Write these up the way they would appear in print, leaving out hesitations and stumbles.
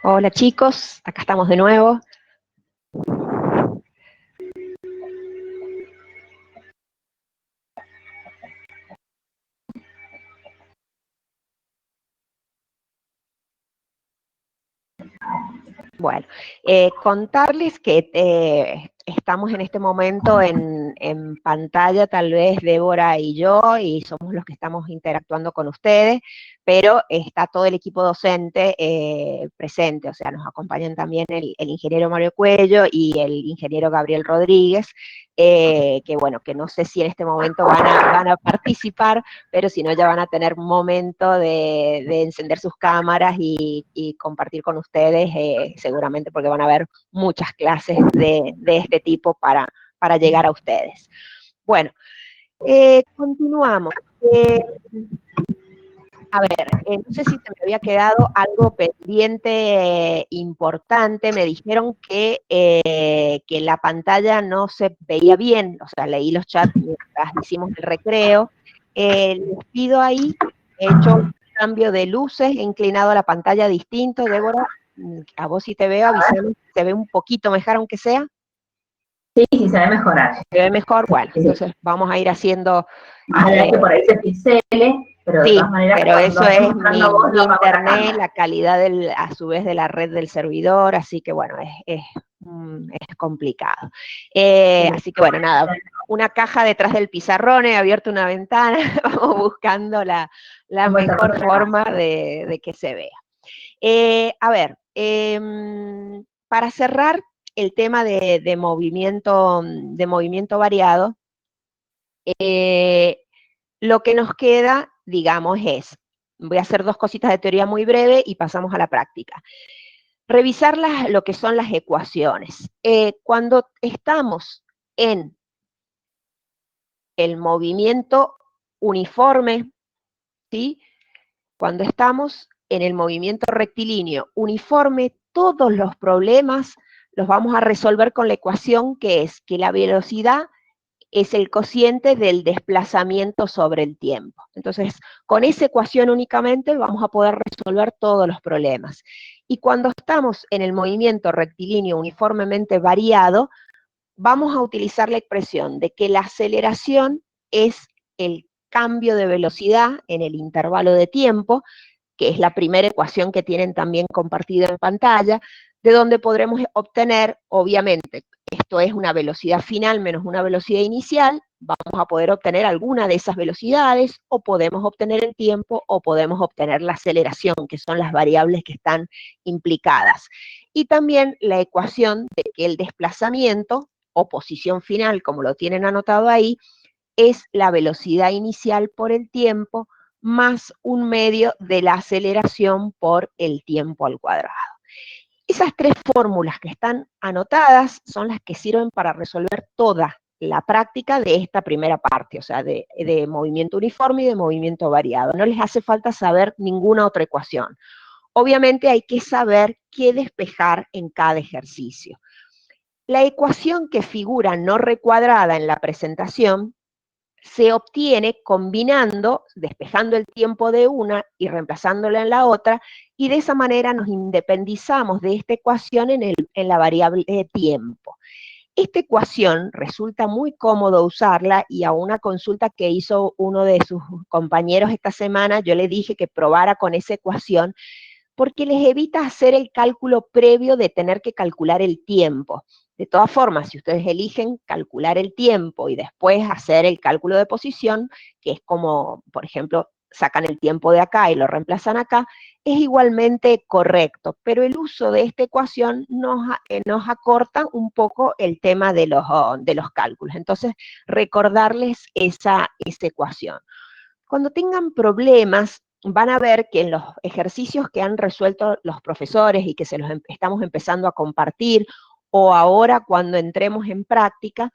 Hola chicos, acá estamos de nuevo. Bueno, contarles que estamos en este momento en pantalla, tal vez Débora y yo, y somos los que estamos interactuando con ustedes, pero está todo el equipo docente presente, o sea, nos acompañan también el ingeniero Mario Cuello y el ingeniero Gabriel Rodríguez, que bueno, que no sé si en este momento van a participar, pero si no ya van a tener momento de encender sus cámaras y compartir con ustedes, seguramente porque van a haber muchas clases de este tipo para llegar a ustedes. Bueno, continuamos. A ver, no sé si se me había quedado algo pendiente importante. Me dijeron que la pantalla no se veía bien, o sea, leí los chats mientras hicimos el recreo. Les pido ahí, he hecho un cambio de luces, he inclinado la pantalla distinto. Débora, a vos si te veo, avísame si se ve un poquito mejor, aunque sea. Sí, sí, se ve mejorar. ¿Se ve mejor? Bueno, Sí. entonces vamos a ir haciendo... Más allá que por ahí se pixele, pero de Sí, todas maneras, pero cuando eso estés es mostrando vos, mi yo apago la internet, cámara. la calidad a su vez de la red del servidor, así que bueno, es complicado. Así que bueno, nada, una caja detrás del pizarrón, he abierto una ventana, vamos buscando la mejor forma de que se vea. A ver, para cerrar el tema de movimiento variado, lo que nos queda, digamos, voy a hacer dos cositas de teoría muy breve y pasamos a la práctica. Revisar lo que son las ecuaciones. Cuando estamos en el movimiento uniforme, ¿sí? Cuando estamos en el movimiento rectilíneo uniforme, todos los problemas los vamos a resolver con la ecuación que es que la velocidad es el cociente del desplazamiento sobre el tiempo. Entonces, con esa ecuación únicamente vamos a poder resolver todos los problemas. Y cuando estamos en el movimiento rectilíneo uniformemente variado, vamos a utilizar la expresión de que la aceleración es el cambio de velocidad en el intervalo de tiempo, que es la primera ecuación que tienen también compartida en pantalla, de donde podremos obtener, obviamente, esto es una velocidad final menos una velocidad inicial, vamos a poder obtener alguna de esas velocidades, o podemos obtener el tiempo, o podemos obtener la aceleración, que son las variables que están implicadas. Y también la ecuación de que el desplazamiento, o posición final, como lo tienen anotado ahí, es la velocidad inicial por el tiempo, más un medio de la aceleración por el tiempo al cuadrado. Esas tres fórmulas que están anotadas son las que sirven para resolver toda la práctica de esta primera parte, o sea, de movimiento uniforme y de movimiento variado. No les hace falta saber ninguna otra ecuación. Obviamente hay que saber qué despejar en cada ejercicio. La ecuación que figura no recuadrada en la presentación se obtiene combinando, despejando el tiempo de una y reemplazándola en la otra, y de esa manera nos independizamos de esta ecuación en la variable de tiempo. Esta ecuación resulta muy cómodo usarla, y a una consulta que hizo uno de sus compañeros esta semana, yo le dije que probara con esa ecuación, porque les evita hacer el cálculo previo de tener que calcular el tiempo. De todas formas, si ustedes eligen calcular el tiempo y después hacer el cálculo de posición, que es como, por ejemplo, sacan el tiempo de acá y lo reemplazan acá, es igualmente correcto, pero el uso de esta ecuación nos acorta un poco el tema de los cálculos. Entonces, recordarles esa ecuación. Cuando tengan problemas, van a ver que en los ejercicios que han resuelto los profesores y que se los estamos empezando a compartir, o ahora cuando entremos en práctica,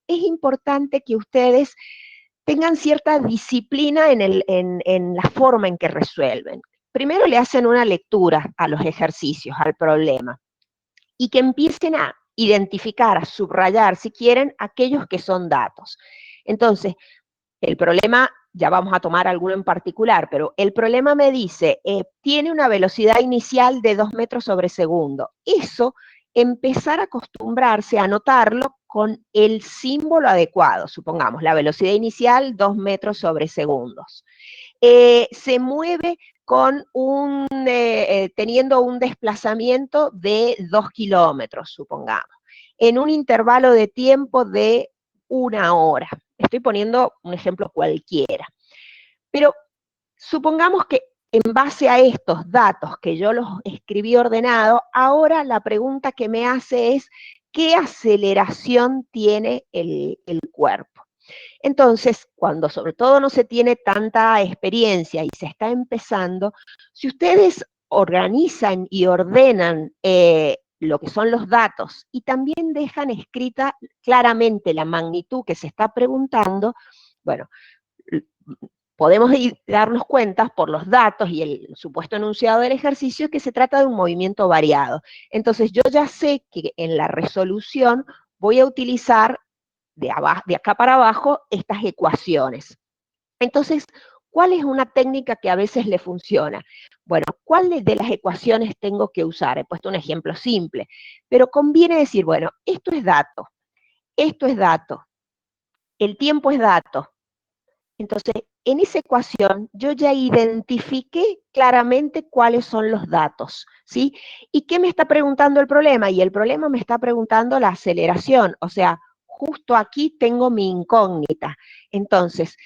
es importante que ustedes tengan cierta disciplina en la forma en que resuelven. Primero le hacen una lectura a los ejercicios, al problema, y que empiecen a identificar, a subrayar, si quieren, aquellos que son datos. Entonces, el problema ya vamos a tomar alguno en particular, pero el problema me dice, tiene una velocidad inicial de 2 metros sobre segundo. Eso, empezar a acostumbrarse a anotarlo con el símbolo adecuado. Supongamos, la velocidad inicial, 2 metros sobre segundos. Se mueve con teniendo un desplazamiento de 2 kilómetros, supongamos, en un intervalo de tiempo de 1 hora. Estoy poniendo un ejemplo cualquiera. Pero supongamos que en base a estos datos que yo los escribí ordenados, ahora la pregunta que me hace es, ¿qué aceleración tiene el cuerpo? Entonces, cuando sobre todo no se tiene tanta experiencia y se está empezando, si ustedes organizan y ordenan lo que son los datos y también dejan escrita claramente la magnitud que se está preguntando, bueno, podemos darnos cuenta por los datos y el supuesto enunciado del ejercicio que se trata de un movimiento variado. Entonces, yo ya sé que en la resolución voy a utilizar de acá para abajo estas ecuaciones. Entonces, ¿cuál es una técnica que a veces le funciona? Bueno, ¿cuáles de las ecuaciones tengo que usar? He puesto un ejemplo simple, pero conviene decir, bueno, esto es dato, el tiempo es dato. Entonces, en esa ecuación yo ya identifiqué claramente cuáles son los datos, ¿sí? ¿Y qué me está preguntando el problema? Y el problema me está preguntando la aceleración, o sea, justo aquí tengo mi incógnita. Entonces,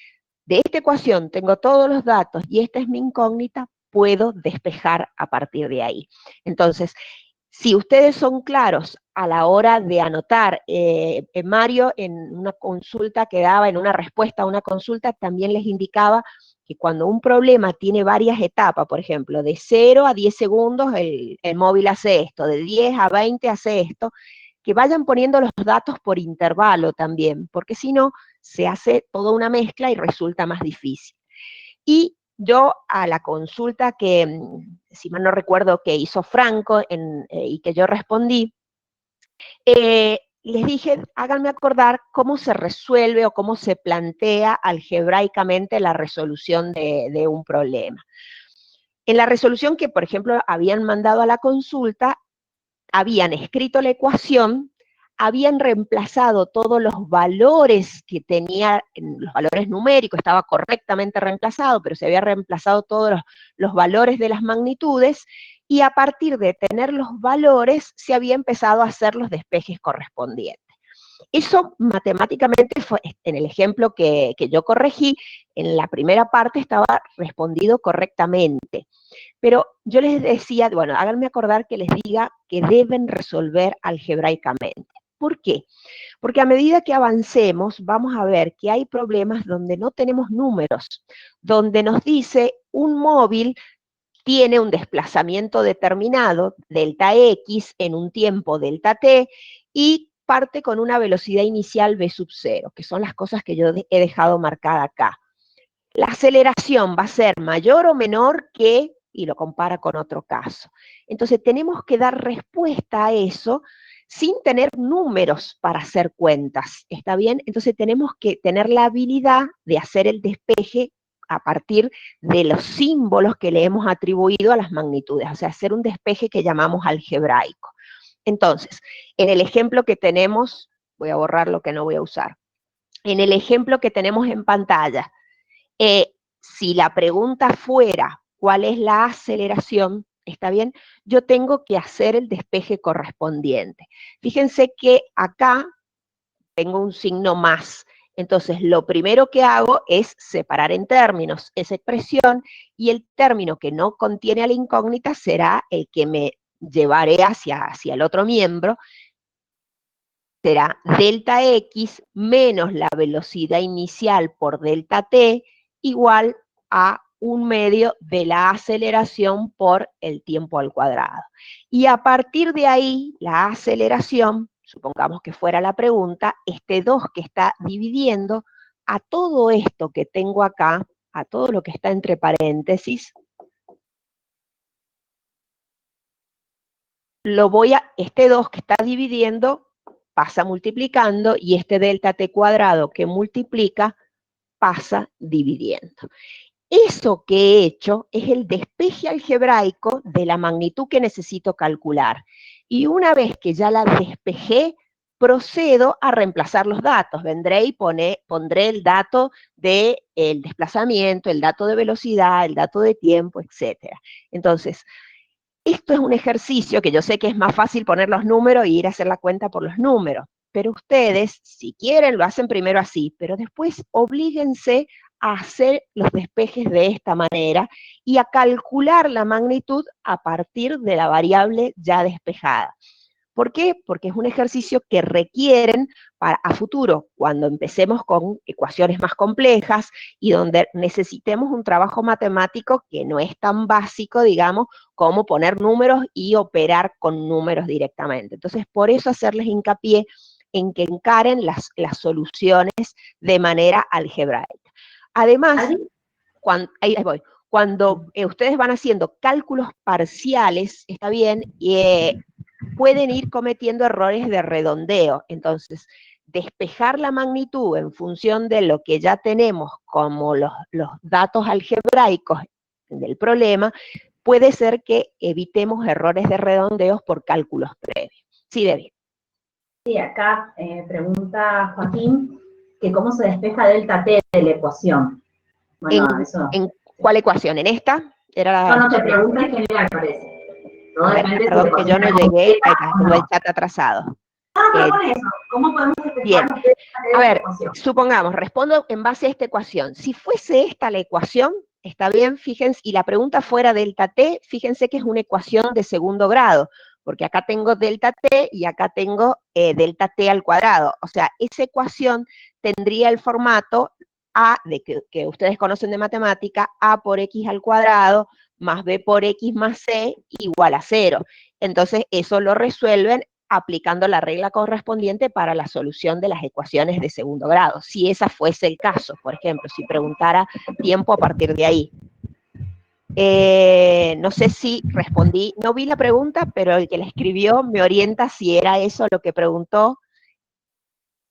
de esta ecuación tengo todos los datos y esta es mi incógnita, puedo despejar a partir de ahí. Entonces, si ustedes son claros a la hora de anotar, Mario en una consulta que daba, en una respuesta a una consulta, también les indicaba que cuando un problema tiene varias etapas, por ejemplo, de 0 a 10 segundos el móvil hace esto, de 10 a 20 hace esto, que vayan poniendo los datos por intervalo también, porque si no, se hace toda una mezcla y resulta más difícil. Y yo a la consulta que, si mal no recuerdo, que hizo Franco y que yo respondí, les dije, háganme acordar cómo se resuelve o cómo se plantea algebraicamente la resolución de un problema. En la resolución que, por ejemplo, habían mandado a la consulta, habían escrito la ecuación, habían reemplazado todos los valores que tenía, los valores numéricos, estaba correctamente reemplazado, pero se había reemplazado todos los valores de las magnitudes, y a partir de tener los valores, se había empezado a hacer los despejes correspondientes. Eso matemáticamente fue, en el ejemplo que yo corregí, en la primera parte estaba respondido correctamente. Pero yo les decía, bueno, háganme acordar que les diga que deben resolver algebraicamente. ¿Por qué? Porque a medida que avancemos, vamos a ver que hay problemas donde no tenemos números, donde nos dice un móvil tiene un desplazamiento determinado, delta X, en un tiempo delta T, y parte con una velocidad inicial v sub 0, que son las cosas que yo he dejado marcada acá. La aceleración va a ser mayor o menor que, y lo compara con otro caso. Entonces tenemos que dar respuesta a eso sin tener números para hacer cuentas, ¿está bien? Entonces tenemos que tener la habilidad de hacer el despeje a partir de los símbolos que le hemos atribuido a las magnitudes, o sea, hacer un despeje que llamamos algebraico. Entonces, en el ejemplo que tenemos, voy a borrar lo que no voy a usar, en el ejemplo que tenemos en pantalla, si la pregunta fuera ¿cuál es la aceleración? ¿Está bien? Yo tengo que hacer el despeje correspondiente. Fíjense que acá tengo un signo más. Entonces, lo primero que hago es separar en términos esa expresión, y el término que no contiene a la incógnita será el que me llevaré hacia el otro miembro. Será delta X menos la velocidad inicial por delta T igual a 1/2 de la aceleración por el tiempo al cuadrado. Y a partir de ahí, la aceleración, supongamos que fuera la pregunta, este 2 que está dividiendo a todo esto que tengo acá, a todo lo que está entre paréntesis, este 2 que está dividiendo pasa multiplicando, y este delta t cuadrado que multiplica pasa dividiendo. Eso que he hecho es el despeje algebraico de la magnitud que necesito calcular. Y una vez que ya la despejé, procedo a reemplazar los datos. Vendré y pondré el dato del desplazamiento, el dato de velocidad, el dato de tiempo, etc. Entonces, esto es un ejercicio que yo sé que es más fácil poner los números y ir a hacer la cuenta por los números, pero ustedes, si quieren, lo hacen primero así, pero después oblíguense a hacer los despejes de esta manera y a calcular la magnitud a partir de la variable ya despejada. ¿Por qué? Porque es un ejercicio que requieren a futuro, cuando empecemos con ecuaciones más complejas y donde necesitemos un trabajo matemático que no es tan básico, digamos, como poner números y operar con números directamente. Entonces, por eso hacerles hincapié en que encaren las soluciones de manera algebraica. Además, ahí voy. Cuando ustedes van haciendo cálculos parciales, está bien, pueden ir cometiendo errores de redondeo. Entonces, despejar la magnitud en función de lo que ya tenemos como los datos algebraicos del problema, puede ser que evitemos errores de redondeos por cálculos previos. Sí, Debbie. Sí, acá pregunta Joaquín que cómo se despeja delta t de la ecuación. Bueno, eso. ¿En cuál ecuación? ¿En esta? No, te pregunta en general, parece. A ver, perdón, que yo no llegué, tengo el chat atrasado. Pero con eso, ¿cómo podemos despejar bien, los delta t de a la ver, ecuación? supongamos, respondo en base a esta ecuación. Si fuese esta la ecuación, está bien, fíjense, y la pregunta fuera delta t, fíjense que es una ecuación de segundo grado, porque acá tengo delta t y acá tengo delta t al cuadrado. O sea, esa ecuación tendría el formato a, que ustedes conocen de matemática, a por x al cuadrado más b por x más c igual a 0. Entonces, eso lo resuelven aplicando la regla correspondiente para la solución de las ecuaciones de segundo grado, si ese fuese el caso, por ejemplo, si preguntara tiempo a partir de ahí. No sé si respondí, no vi la pregunta, pero el que la escribió me orienta si era eso lo que preguntó.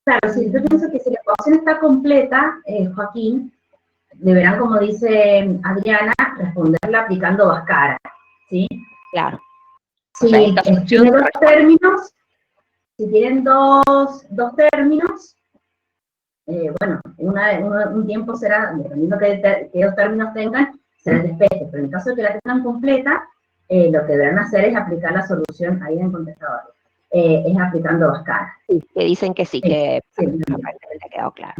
Claro, sí, yo pienso que si la ecuación está completa, Joaquín, deberán, como dice Adriana, responderla aplicando Bhaskara, ¿sí? Claro. Si o sea, esta solución tiene dos términos, si tienen dos términos, bueno, un tiempo será, dependiendo que dos términos tengan, será el despeje, pero en caso de que la tengan completa, lo que deberán hacer es aplicar la solución ahí en el contestador, es aplicando Bhaskara. Sí, que dicen que sí, que sí, aparentemente ha quedado claro.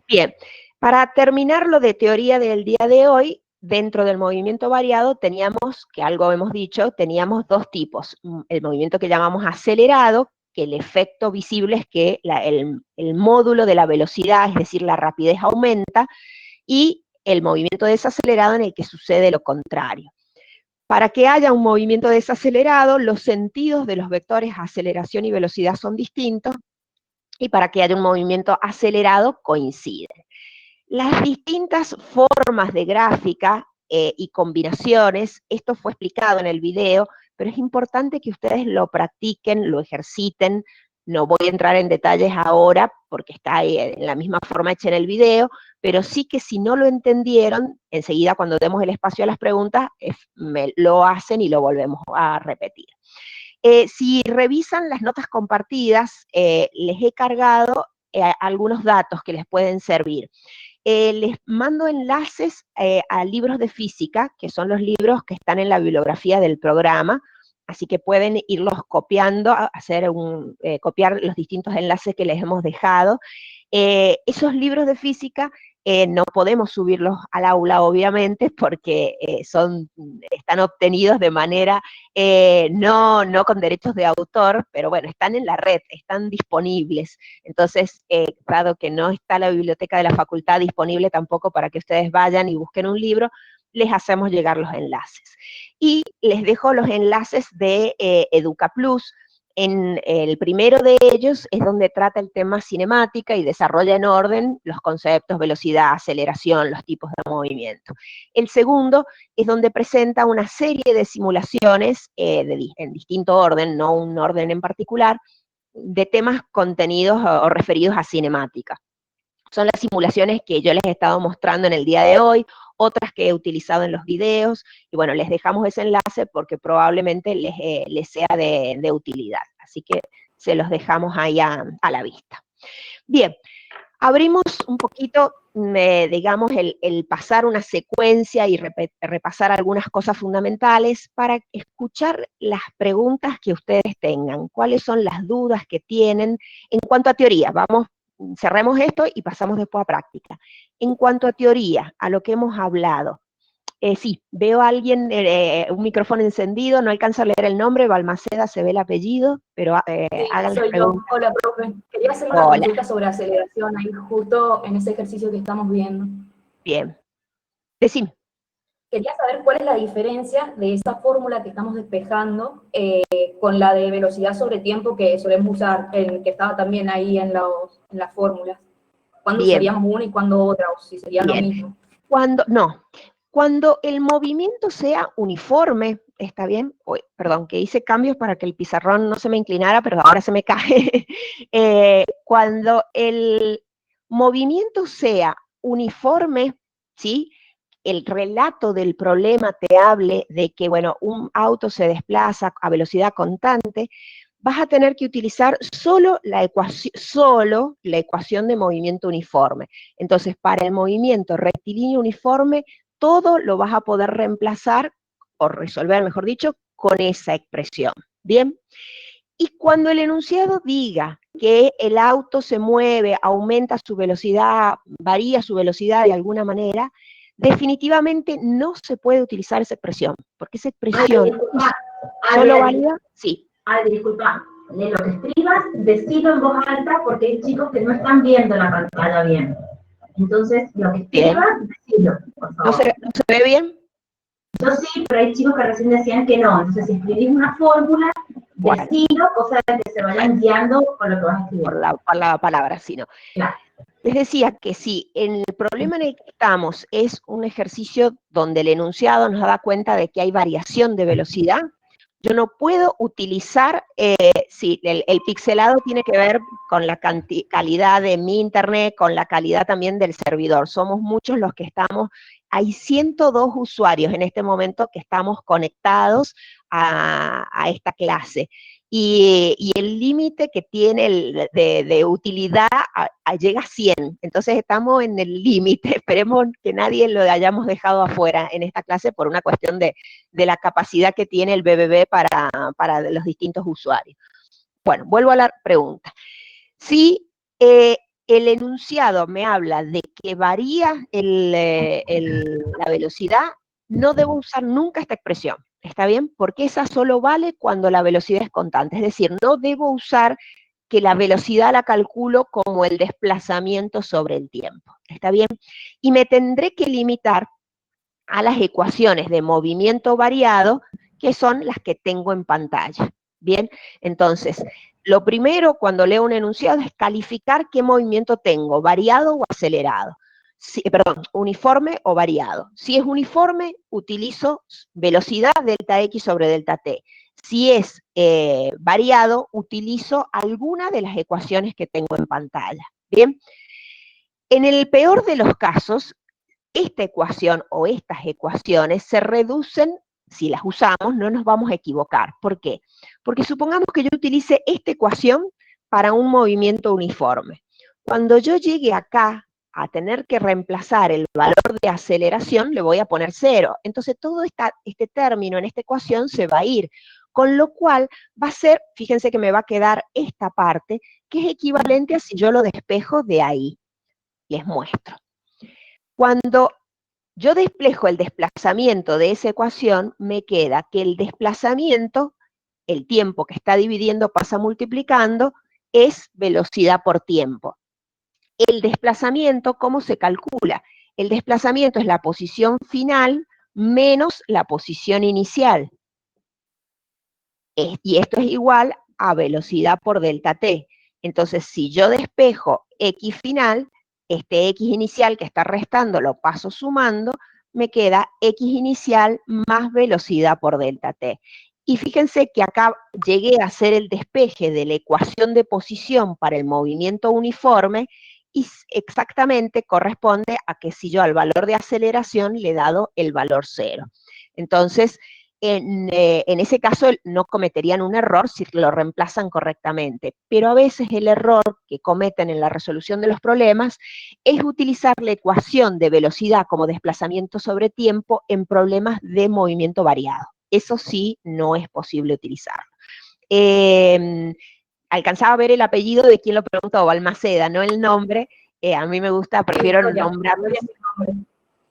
Bien, para terminar lo de teoría del día de hoy, dentro del movimiento variado teníamos, que algo hemos dicho, teníamos dos tipos. El movimiento que llamamos acelerado, que el efecto visible es que el módulo de la velocidad, es decir, la rapidez aumenta, y el movimiento desacelerado en el que sucede lo contrario. Para que haya un movimiento desacelerado, los sentidos de los vectores aceleración y velocidad son distintos, y para que haya un movimiento acelerado coinciden. Las distintas formas de gráfica y combinaciones, esto fue explicado en el video, pero es importante que ustedes lo practiquen, lo ejerciten. No voy a entrar en detalles ahora porque está ahí en la misma forma hecha en el video, pero sí que si no lo entendieron, enseguida cuando demos el espacio a las preguntas, me lo hacen y lo volvemos a repetir. Si revisan las notas compartidas, les he cargado algunos datos que les pueden servir. Les mando enlaces a libros de física, que son los libros que están en la bibliografía del programa, así que pueden irlos copiando, copiar los distintos enlaces que les hemos dejado. Esos libros de física no podemos subirlos al aula, obviamente, porque están obtenidos de manera no con derechos de autor, pero bueno, están en la red, están disponibles. Entonces, dado que no está la biblioteca de la facultad disponible tampoco para que ustedes vayan y busquen un libro, les hacemos llegar los enlaces. Y les dejo los enlaces de EducaPlus. En el primero de ellos es donde trata el tema cinemática y desarrolla en orden los conceptos velocidad, aceleración, los tipos de movimiento. El segundo es donde presenta una serie de simulaciones en distinto orden, no un orden en particular, de temas contenidos o referidos a cinemática. Son las simulaciones que yo les he estado mostrando en el día de hoy, otras que he utilizado en los videos, y bueno, les dejamos ese enlace porque probablemente les sea de utilidad. Así que se los dejamos ahí a la vista. Bien, abrimos un poquito, digamos, el pasar una secuencia y repasar algunas cosas fundamentales para escuchar las preguntas que ustedes tengan. ¿Cuáles son las dudas que tienen en cuanto a teoría? Vamos, cerremos esto y pasamos después a práctica. En cuanto a teoría, a lo que hemos hablado. Sí, veo a alguien, un micrófono encendido, no alcanzo a leer el nombre, Balmaceda se ve el apellido, pero Sí, hagan las soy yo. preguntas. Hola, profe. Quería hacer una Hola. consulta sobre aceleración ahí justo en ese ejercicio que estamos viendo. Bien. Decime. Quería saber cuál es la diferencia de esa fórmula que estamos despejando con la de velocidad sobre tiempo que solemos usar, que estaba también ahí en las fórmulas. ¿Cuándo Bien. usaríamos una y cuándo otra? O si sería lo Bien. mismo. Cuando el movimiento sea uniforme, ¿está bien? Uy, perdón, que hice cambios para que el pizarrón no se me inclinara, pero ahora se me cae. Cuando el movimiento sea uniforme, ¿sí? El relato del problema te hable de que, bueno, un auto se desplaza a velocidad constante, vas a tener que utilizar solo la ecuación de movimiento uniforme. Entonces, para el movimiento rectilíneo uniforme, todo lo vas a poder reemplazar, o resolver, mejor dicho, con esa expresión. ¿Bien? Y cuando el enunciado diga que el auto se mueve, aumenta su velocidad, varía su velocidad de alguna manera, definitivamente no se puede utilizar esa expresión, porque esa expresión solo válida, sí. Disculpa, de lo que escribas, decilo en voz alta porque hay chicos que no están viendo la pantalla bien. Entonces, lo que escribas, decilo, por favor. ¿No se ve bien? Yo sí, pero hay chicos que recién decían que no. Entonces, si escribís una fórmula, decilo, cosa de que se vayan guiando con lo que vas a escribir. Por la palabra, sí, no. Claro. Les decía que si el problema en el que estamos es un ejercicio donde el enunciado nos da cuenta de que hay variación de velocidad, yo no puedo utilizar, sí, el pixelado tiene que ver con la calidad de mi internet, con la calidad también del servidor. Somos muchos los que estamos, hay 102 usuarios en este momento que estamos conectados a esta clase. Y el límite que tiene de utilidad llega a 100. Entonces estamos en el límite. Esperemos que nadie lo hayamos dejado afuera en esta clase por una cuestión de la capacidad que tiene el BBB para los distintos usuarios. Bueno, vuelvo a la pregunta. Si el enunciado me habla de que varía la velocidad, no debo usar nunca esta expresión. ¿Está bien? Porque esa solo vale cuando la velocidad es constante. Es decir, no debo usar que la velocidad la calculo como el desplazamiento sobre el tiempo. ¿Está bien? Y me tendré que limitar a las ecuaciones de movimiento variado, que son las que tengo en pantalla. Bien, entonces, lo primero cuando leo un enunciado es calificar qué movimiento tengo, variado o acelerado. Perdón, uniforme o variado. Si es uniforme, utilizo velocidad delta X sobre delta T. Si es variado, utilizo alguna de las ecuaciones que tengo en pantalla. Bien, en el peor de los casos, esta ecuación o estas ecuaciones se reducen, si las usamos, no nos vamos a equivocar. ¿Por qué? Porque supongamos que yo utilice esta ecuación para un movimiento uniforme. Cuando yo llegue acá a tener que reemplazar el valor de aceleración, le voy a poner 0. Entonces todo este término en esta ecuación se va a ir. Con lo cual va a ser, fíjense que me va a quedar esta parte, que es equivalente a si yo lo despejo de ahí. Les muestro. Cuando yo despejo el desplazamiento de esa ecuación, me queda que el desplazamiento, el tiempo que está dividiendo pasa multiplicando, es velocidad por tiempo. El desplazamiento, ¿cómo se calcula? El desplazamiento es la posición final menos la posición inicial. Y esto es igual a velocidad por delta t. Entonces, si yo despejo x final, este x inicial que está restando lo paso sumando, me queda x inicial más velocidad por delta t. Y fíjense que acá llegué a hacer el despeje de la ecuación de posición para el movimiento uniforme, y exactamente corresponde a que si yo al valor de aceleración le he dado el valor 0. Entonces, en ese caso no cometerían un error si lo reemplazan correctamente, pero a veces el error que cometen en la resolución de los problemas es utilizar la ecuación de velocidad como desplazamiento sobre tiempo en problemas de movimiento variado. Eso sí no es posible utilizarlo. Alcanzaba a ver el apellido de quien lo preguntó, Balmaceda, no el nombre. A mí me gusta, prefiero nombrarlo.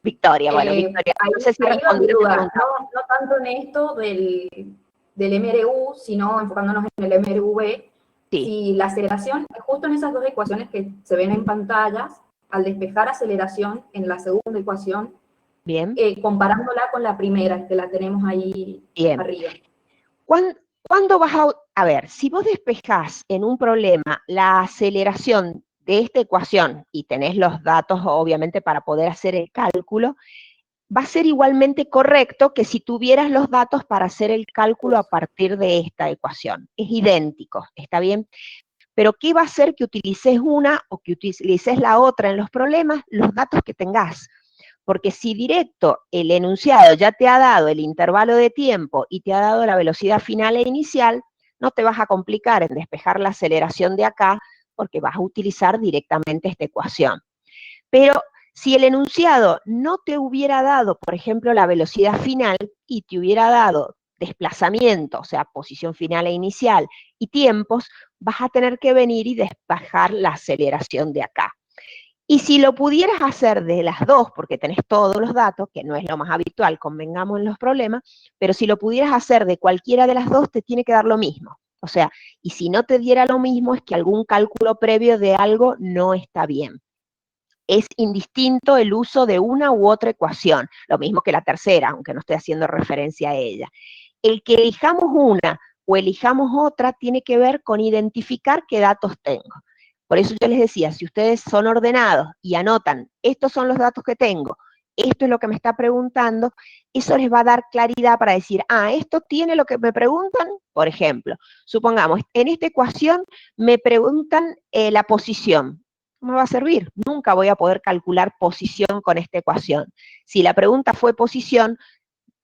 Victoria, bueno, Victoria. Ahí, no sé si ahí va mi duda, no tanto en esto del MRU, sino enfocándonos en el MRV, sí. Si la aceleración, justo en esas dos ecuaciones que se ven en pantallas, al despejar aceleración en la segunda ecuación, bien. Comparándola con la primera, que la tenemos ahí bien. Arriba. ¿Cuándo vas a ver, si vos despejás en un problema la aceleración de esta ecuación, y tenés los datos obviamente para poder hacer el cálculo, va a ser igualmente correcto que si tuvieras los datos para hacer el cálculo a partir de esta ecuación. Es idéntico, ¿está bien? Pero ¿qué va a hacer que utilices una o que utilices la otra en los problemas? Los datos que tengas. Porque si directo el enunciado ya te ha dado el intervalo de tiempo y te ha dado la velocidad final e inicial, no te vas a complicar en despejar la aceleración de acá, porque vas a utilizar directamente esta ecuación. Pero si el enunciado no te hubiera dado, por ejemplo, la velocidad final y te hubiera dado desplazamiento, o sea, posición final e inicial, y tiempos, vas a tener que venir y despejar la aceleración de acá. Y si lo pudieras hacer de las dos, porque tenés todos los datos, que no es lo más habitual, convengamos en los problemas, pero si lo pudieras hacer de cualquiera de las dos, te tiene que dar lo mismo. O sea, y si no te diera lo mismo, es que algún cálculo previo de algo no está bien. Es indistinto el uso de una u otra ecuación, lo mismo que la tercera, aunque no estoy haciendo referencia a ella. El que elijamos una o elijamos otra tiene que ver con identificar qué datos tengo. Por eso yo les decía, si ustedes son ordenados y anotan, estos son los datos que tengo, esto es lo que me está preguntando, eso les va a dar claridad para decir, esto tiene lo que me preguntan. Por ejemplo, supongamos, en esta ecuación me preguntan la posición. No me va a servir, nunca voy a poder calcular posición con esta ecuación. Si la pregunta fue posición,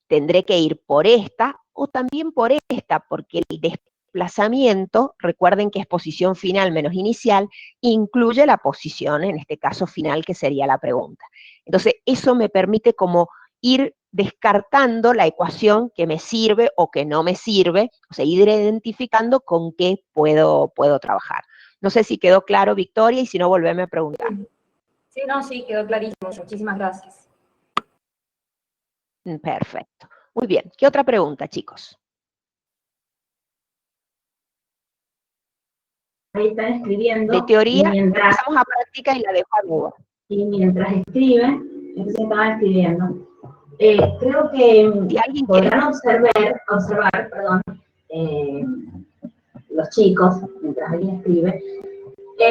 tendré que ir por esta o también por esta, porque el desplazamiento, recuerden que es posición final menos inicial, incluye la posición, en este caso final, que sería la pregunta. Entonces, eso me permite como ir descartando la ecuación que me sirve o que no me sirve, o sea, ir identificando con qué puedo trabajar. No sé si quedó claro, Victoria, y si no, volveme a preguntar. Sí, no, sí, quedó clarísimo. Muchísimas gracias. Perfecto. Muy bien. ¿Qué otra pregunta, chicos? Ahí están escribiendo. De teoría, pasamos a práctica y la dejo a Google. Y mientras escriben, entonces estaban escribiendo. Creo que si alguien podrán observar, los chicos, mientras alguien escribe,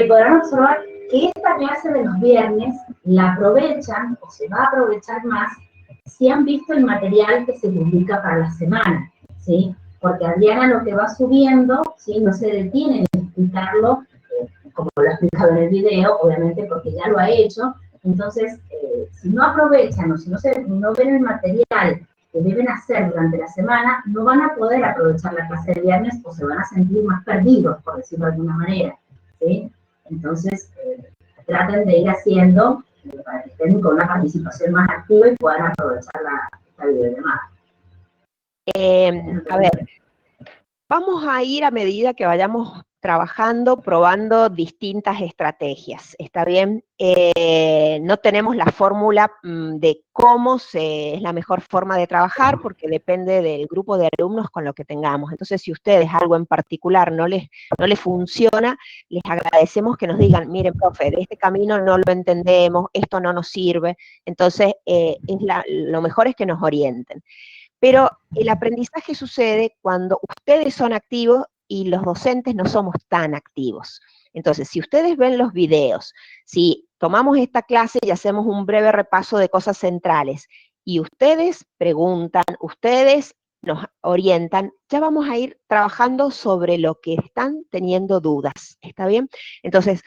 podrán observar que esta clase de los viernes la aprovechan o se va a aprovechar más si han visto el material que se publica para la semana, ¿sí? Porque Adriana lo que va subiendo, ¿sí? No se detiene en explicarlo, como lo ha explicado en el video, obviamente porque ya lo ha hecho. Entonces, si no aprovechan o si no ven el material que deben hacer durante la semana, no van a poder aprovechar la clase del viernes o se van a sentir más perdidos, por decirlo de alguna manera, ¿sí? Entonces, traten de ir haciendo para que estén con una participación más activa y puedan aprovechar la videollamada. A ver, vamos a ir a medida que vayamos trabajando, probando distintas estrategias, ¿está bien? No tenemos la fórmula de cómo es la mejor forma de trabajar, porque depende del grupo de alumnos con lo que tengamos. Entonces, si ustedes algo en particular no les funciona, les agradecemos que nos digan, miren, profe, de este camino no lo entendemos, esto no nos sirve. Entonces, lo mejor es que nos orienten. Pero el aprendizaje sucede cuando ustedes son activos y los docentes no somos tan activos. Entonces, si ustedes ven los videos, si tomamos esta clase y hacemos un breve repaso de cosas centrales, y ustedes preguntan, ustedes nos orientan, ya vamos a ir trabajando sobre lo que están teniendo dudas, ¿está bien? Entonces,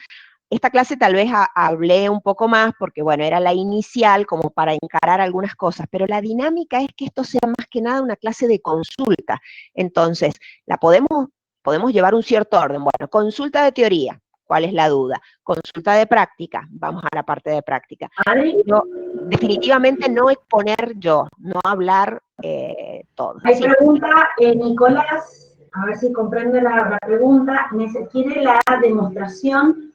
Esta clase tal vez hablé un poco más porque, bueno, era la inicial como para encarar algunas cosas, pero la dinámica es que esto sea más que nada una clase de consulta. Entonces, podemos llevar un cierto orden. Bueno, consulta de teoría, ¿cuál es la duda? Consulta de práctica, vamos a la parte de práctica. Pero definitivamente no exponer yo, no hablar todo. Hay Sí. pregunta, Nicolás, a ver si comprende la pregunta, quiere la demostración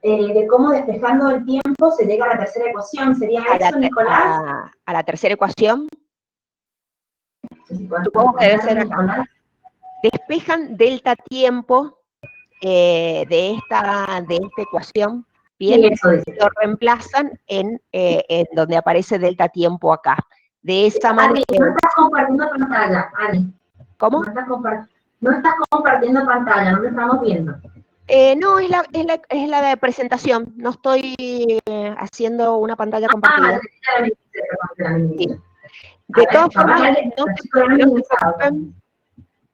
de cómo despejando el tiempo se llega a la tercera ecuación. ¿Sería eso, Nicolás? A la tercera ecuación. Sí, Supongo que debe ser acá. Despejan delta tiempo de esta ecuación, bien, Sí, eso dice. lo reemplazan en donde aparece delta tiempo acá. De esa manera... No estás compartiendo pantalla, Ari. ¿Cómo? No estás compartiendo pantalla, no lo estamos viendo. No, es la de presentación, no estoy haciendo una pantalla compartida. Sí. De todas formas,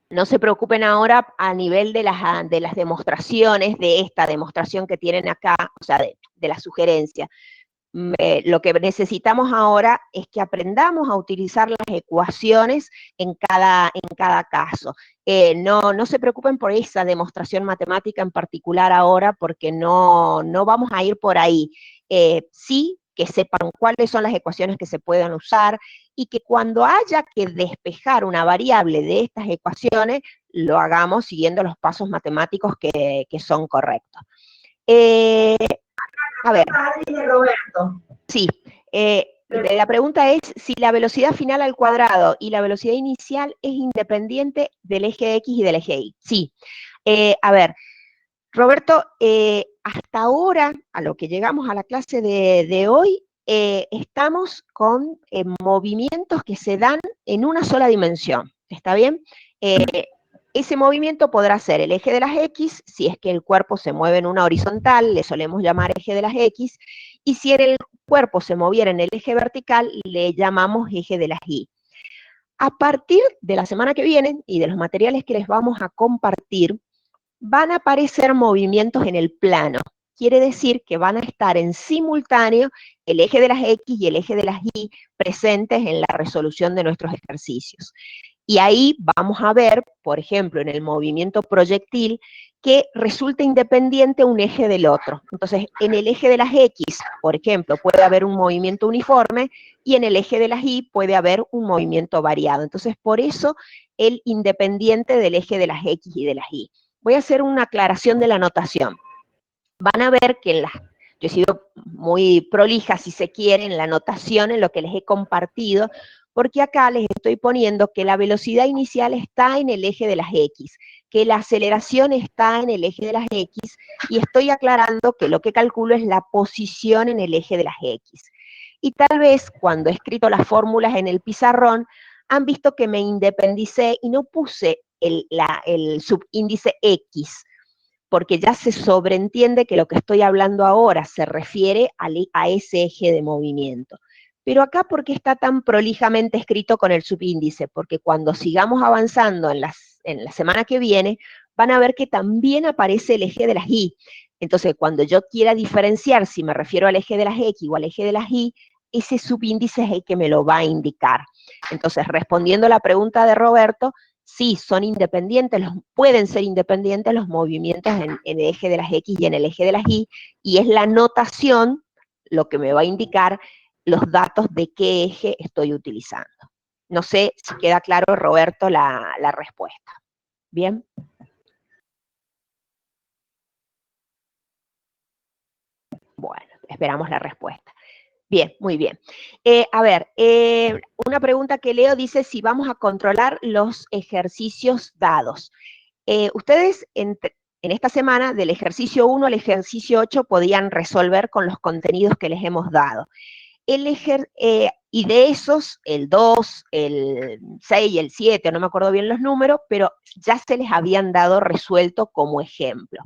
no se preocupen ahora a nivel de las demostraciones, de esta demostración que tienen acá, o sea, de la sugerencia. Lo que necesitamos ahora es que aprendamos a utilizar las ecuaciones en cada caso. No se preocupen por esa demostración matemática en particular ahora, porque no vamos a ir por ahí. Sí que sepan cuáles son las ecuaciones que se puedan usar y que cuando haya que despejar una variable de estas ecuaciones, lo hagamos siguiendo los pasos matemáticos que son correctos. A ver. De Roberto. Sí. La pregunta es si la velocidad final al cuadrado y la velocidad inicial es independiente del eje X y del eje Y. Sí. A ver, Roberto, hasta ahora, a lo que llegamos a la clase de hoy, estamos con movimientos que se dan en una sola dimensión. ¿Está bien? Ese movimiento podrá ser el eje de las X, si es que el cuerpo se mueve en una horizontal, le solemos llamar eje de las X, y si el cuerpo se moviera en el eje vertical, le llamamos eje de las Y. A partir de la semana que viene y de los materiales que les vamos a compartir, van a aparecer movimientos en el plano. Quiere decir que van a estar en simultáneo el eje de las X y el eje de las Y presentes en la resolución de nuestros ejercicios. Y ahí vamos a ver, por ejemplo, en el movimiento proyectil, que resulta independiente un eje del otro. Entonces, en el eje de las X, por ejemplo, puede haber un movimiento uniforme, y en el eje de las Y puede haber un movimiento variado. Entonces, por eso, el independiente del eje de las X y de las Y. Voy a hacer una aclaración de la notación. Van a ver que yo he sido muy prolija, si se quiere, en la notación, en lo que les he compartido, porque acá les estoy poniendo que la velocidad inicial está en el eje de las X, que la aceleración está en el eje de las X, y estoy aclarando que lo que calculo es la posición en el eje de las X. Y tal vez cuando he escrito las fórmulas en el pizarrón, han visto que me independicé y no puse el subíndice X, porque ya se sobreentiende que lo que estoy hablando ahora se refiere a ese eje de movimiento. Pero acá, ¿por qué está tan prolijamente escrito con el subíndice? Porque cuando sigamos avanzando en la semana que viene, van a ver que también aparece el eje de las Y. Entonces, cuando yo quiera diferenciar si me refiero al eje de las X o al eje de las Y, ese subíndice es el que me lo va a indicar. Entonces, respondiendo a la pregunta de Roberto, sí, son independientes, pueden ser independientes los movimientos en el eje de las X y en el eje de las Y, y es la notación lo que me va a indicar los datos de qué eje estoy utilizando. No sé si queda claro, Roberto, la respuesta. ¿Bien? Bueno, esperamos la respuesta. Bien, muy bien. A ver, una pregunta que leo dice si vamos a controlar los ejercicios dados. Ustedes en esta semana, del ejercicio 1 al ejercicio 8, podían resolver con los contenidos que les hemos dado. Y de esos, el 2, el 6 y el 7, no me acuerdo bien los números, pero ya se les habían dado resuelto como ejemplo.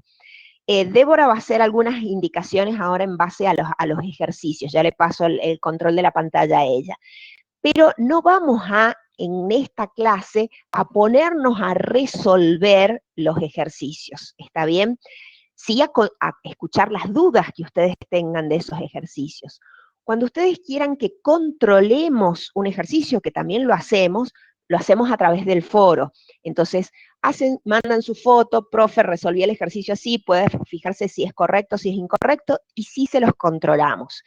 Débora va a hacer algunas indicaciones ahora en base a los ejercicios, ya le paso el control de la pantalla a ella. Pero no vamos en esta clase, a ponernos a resolver los ejercicios, ¿está bien? sí a escuchar las dudas que ustedes tengan de esos ejercicios. Cuando ustedes quieran que controlemos un ejercicio, que también lo hacemos a través del foro. Entonces, mandan su foto, profe, resolví el ejercicio así, puede fijarse si es correcto, si es incorrecto, y sí se los controlamos.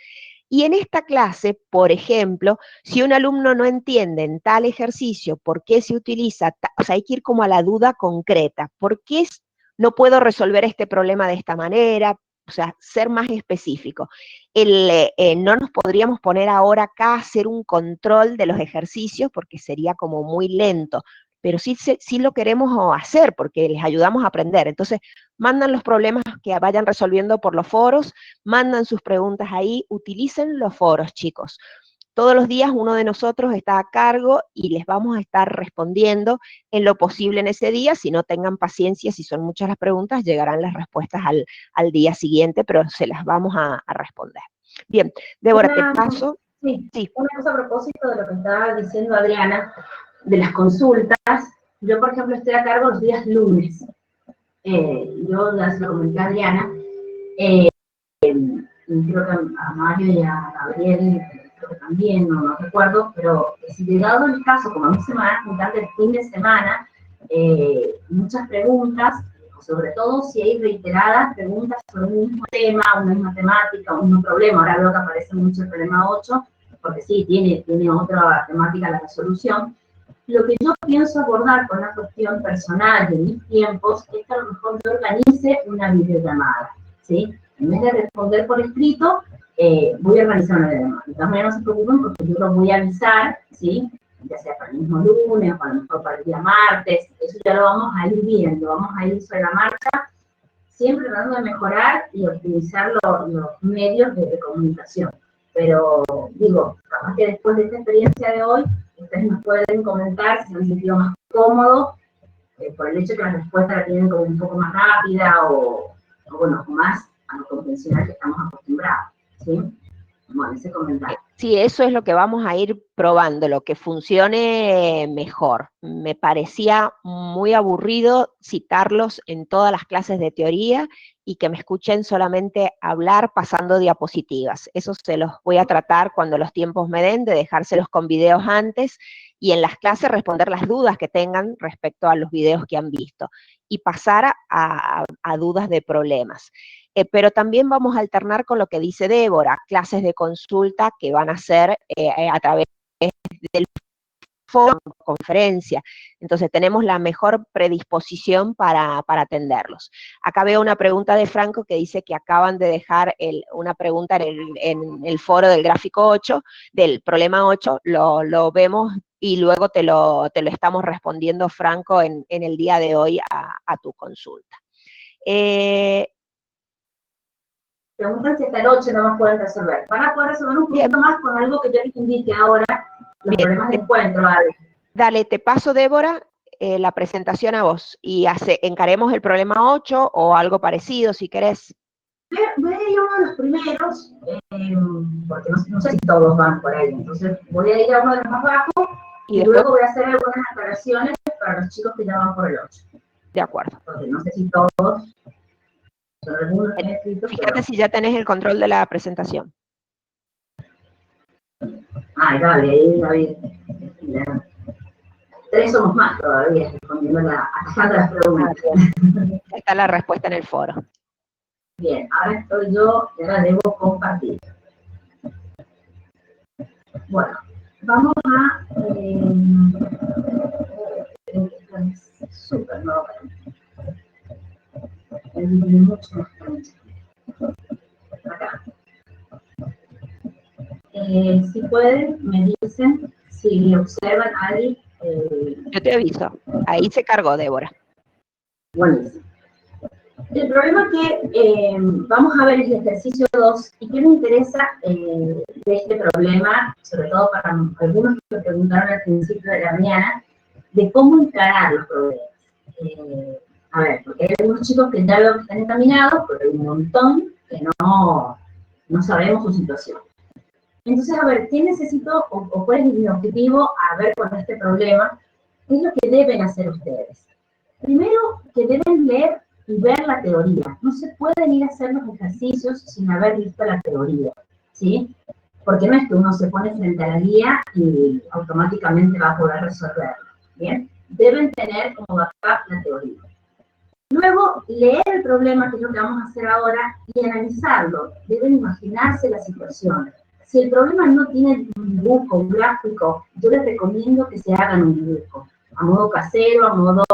Y en esta clase, por ejemplo, si un alumno no entiende en tal ejercicio por qué se utiliza, o sea, hay que ir como a la duda concreta. ¿Por qué no puedo resolver este problema de esta manera? O sea, ser más específico. No nos podríamos poner ahora acá a hacer un control de los ejercicios porque sería como muy lento, pero sí lo queremos hacer porque les ayudamos a aprender. Entonces, mandan los problemas que vayan resolviendo por los foros, mandan sus preguntas ahí, utilicen los foros, chicos. Todos los días uno de nosotros está a cargo y les vamos a estar respondiendo en lo posible en ese día. Si no, tengan paciencia, si son muchas las preguntas, llegarán las respuestas al día siguiente, pero se las vamos a responder. Bien, Débora, te paso. Sí, una cosa a propósito de lo que estaba diciendo Adriana, de las consultas. Yo, por ejemplo, estoy a cargo los días lunes. Yo ya se lo comenté a Adriana, creo que a Mario y a Gabriel, creo que también, no recuerdo, pero si llegado el caso, como a mí se me van a juntar del fin de semana, muchas preguntas, sobre todo si hay reiteradas preguntas sobre un mismo tema, una misma temática, un mismo problema. Ahora veo que aparece mucho el problema 8, porque sí, tiene otra temática la resolución. Lo que yo pienso abordar con una cuestión personal de mis tiempos es que a lo mejor yo organice una videollamada, ¿sí? En vez de responder por escrito, voy a organizar una videollamada. De todas maneras, no se preocupen porque yo los voy a avisar, ¿sí? Ya sea para el mismo lunes o a lo mejor para el día martes. Eso ya lo vamos a ir viendo, vamos a ir sobre la marcha, siempre tratando de mejorar y optimizar los medios de comunicación. Pero, digo, capaz que después de esta experiencia de hoy, ustedes nos pueden comentar si se han sentido más cómodos por el hecho de que la respuesta la tienen como un poco más rápida o bueno, más a lo convencional que estamos acostumbrados, ¿sí? Bueno, ese comentario. Sí, eso es lo que vamos a ir probando, lo que funcione mejor. Me parecía muy aburrido citarlos en todas las clases de teoría y que me escuchen solamente hablar pasando diapositivas. Eso se los voy a tratar cuando los tiempos me den, de dejárselos con videos antes y en las clases responder las dudas que tengan respecto a los videos que han visto y pasar a dudas de problemas. Pero también vamos a alternar con lo que dice Débora, clases de consulta que van a ser a través del foro, conferencia. Entonces tenemos la mejor predisposición para atenderlos. Acá veo una pregunta de Franco que dice que acaban de dejar una pregunta en el foro del gráfico 8, del problema 8, lo vemos y luego te lo estamos respondiendo, Franco, en el día de hoy a tu consulta. Preguntan si hasta el 8 no más pueden resolver. Van a poder resolver un poquito más con algo que yo les indique ahora, los problemas de encuentro. Dale, te paso, Débora, la presentación a vos y encaremos el problema 8 o algo parecido, si querés. Voy a ir a uno de los primeros, porque no sé si todos van por ahí, entonces voy a ir a uno de los más bajos y luego voy a hacer algunas aclaraciones para los chicos que ya van por el 8. De acuerdo. Porque no sé si todos... Fíjate pero si ya tenés el control de la presentación. Dale, ahí, David. 3 somos más todavía, respondiendo a las preguntas. Está la respuesta en el foro. Bien, ahora estoy yo y ahora debo compartir. Bueno, vamos a... súper, no, mucho más acá. Si pueden, me dicen si observan ahí. Yo te aviso. Ahí se cargó, Débora. Buenísimo. El problema que vamos a ver es el ejercicio 2 y qué me interesa de este problema, sobre todo para algunos que me preguntaron al principio de la mañana, de cómo encarar los problemas. A ver, porque hay algunos chicos que ya veo que están encaminados, pero hay un montón que no sabemos su situación. Entonces, a ver, ¿qué necesito o cuál es mi objetivo a ver con este problema? ¿Qué es lo que deben hacer ustedes? Primero, que deben leer y ver la teoría. No se pueden ir a hacer los ejercicios sin haber visto la teoría, ¿sí? Porque no es que uno se pone frente a la guía y automáticamente va a poder resolverlo, ¿bien? Deben tener como backup la teoría. Luego, leer el problema, que es lo que vamos a hacer ahora, y analizarlo. Deben imaginarse la situación. Si el problema no tiene un dibujo, un gráfico, yo les recomiendo que se hagan un dibujo, a modo casero, a modo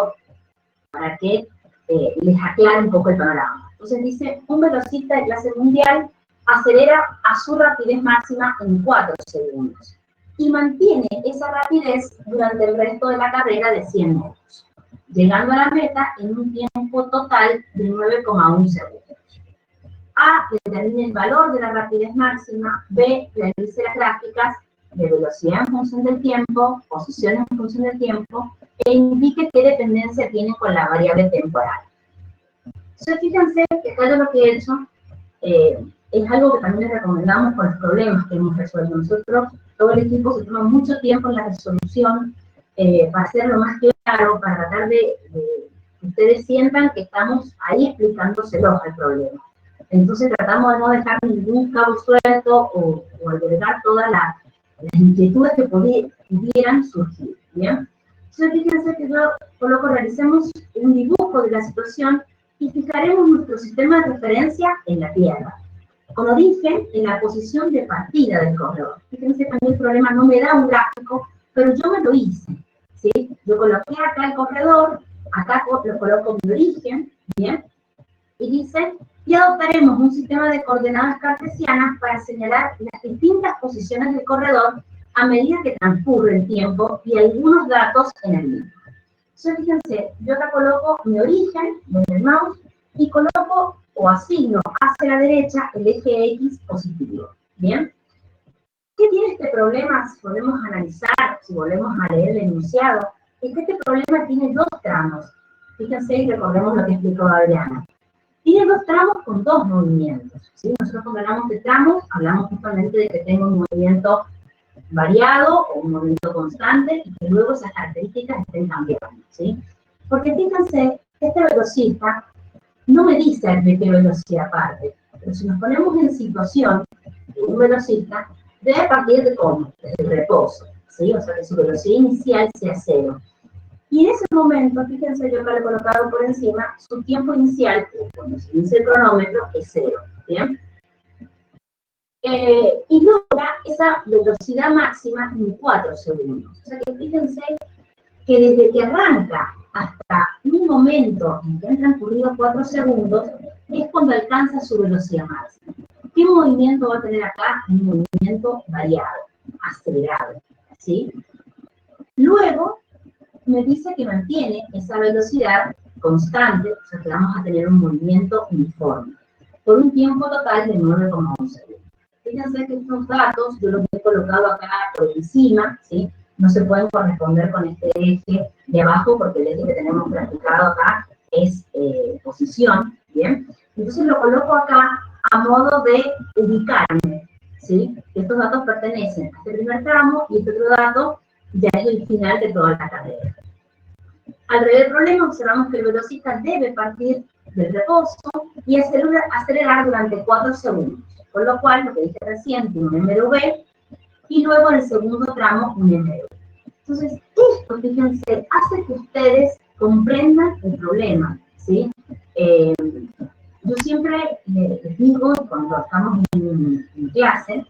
para que les aclare un poco el panorama. Entonces dice, un velocista de clase mundial acelera a su rapidez máxima en 4 segundos y mantiene esa rapidez durante el resto de la carrera de 100 metros, llegando a la meta en un tiempo total de 9,1 segundos. A determina el valor de la rapidez máxima, B realiza las gráficas de velocidad en función del tiempo, posición en función del tiempo, e indique qué dependencia tiene con la variable temporal. Entonces, fíjense que acá yo lo que he hecho es algo que también les recomendamos con los problemas que hemos resuelto. Nosotros, todo el equipo se toma mucho tiempo en la resolución para hacerlo más claro, para tratar de que ustedes sientan que estamos ahí explicándoselos al problema. Entonces tratamos de no dejar ningún cabo suelto o albergar todas las inquietudes que pudieran surgir, ¿bien? Entonces fíjense que yo coloco, realicemos un dibujo de la situación y fijaremos nuestro sistema de referencia en la Tierra, con origen en la posición de partida del corredor. Fíjense que a mí el problema no me da un gráfico, pero yo me lo hice, ¿sí? Yo coloqué acá el corredor, acá lo coloco mi origen, ¿bien? Y dice, y adoptaremos un sistema de coordenadas cartesianas para señalar las distintas posiciones del corredor a medida que transcurre el tiempo y algunos datos en el mismo. Entonces, fíjense, yo acá coloco mi origen desde el mouse y coloco o asigno hacia la derecha el eje X positivo. ¿Bien? ¿Qué tiene este problema? Si podemos analizar, si volvemos a leer el enunciado, es que este problema tiene 2 tramos. Fíjense y recordemos lo que explicó Adriana. Tiene 2 tramos con 2 movimientos, ¿sí? Nosotros cuando hablamos de tramos, hablamos justamente de que tenga un movimiento variado o un movimiento constante y que luego esas características estén cambiando, ¿sí? Porque fíjense, este velocista no me dice de qué velocidad parte, pero si nos ponemos en situación de un velocista, debe partir de cómo, desde el reposo, ¿sí? O sea, que su velocidad inicial sea 0. Y en ese momento, fíjense, yo acá lo he colocado por encima, su tiempo inicial, cuando se inicia el cronómetro, es 0, ¿bien? Y logra esa velocidad máxima en 4 segundos. O sea que fíjense que desde que arranca hasta un momento en que han transcurrido 4 segundos, es cuando alcanza su velocidad máxima. ¿Qué movimiento va a tener acá? Un movimiento variado, acelerado, ¿sí? Luego, me dice que mantiene esa velocidad constante, o sea que vamos a tener un movimiento uniforme, por un tiempo total de 9,1 segundos. Fíjense que estos datos yo los he colocado acá por encima, ¿sí? No se pueden corresponder con este eje de abajo porque el eje que tenemos graficado acá es posición, ¿bien? Entonces lo coloco acá a modo de ubicarme, ¿sí? Estos datos pertenecen a este primer tramo y este otro dato ya es el final de toda la carrera. Al rever el problema observamos que el velocista debe partir del reposo y acelerar durante 4 segundos. Con lo cual, lo que dije recién, tiene un MRV, y luego en el segundo tramo un MRV. Entonces, esto, fíjense, hace que ustedes comprendan el problema, ¿sí? Yo siempre les digo, cuando estamos en clase,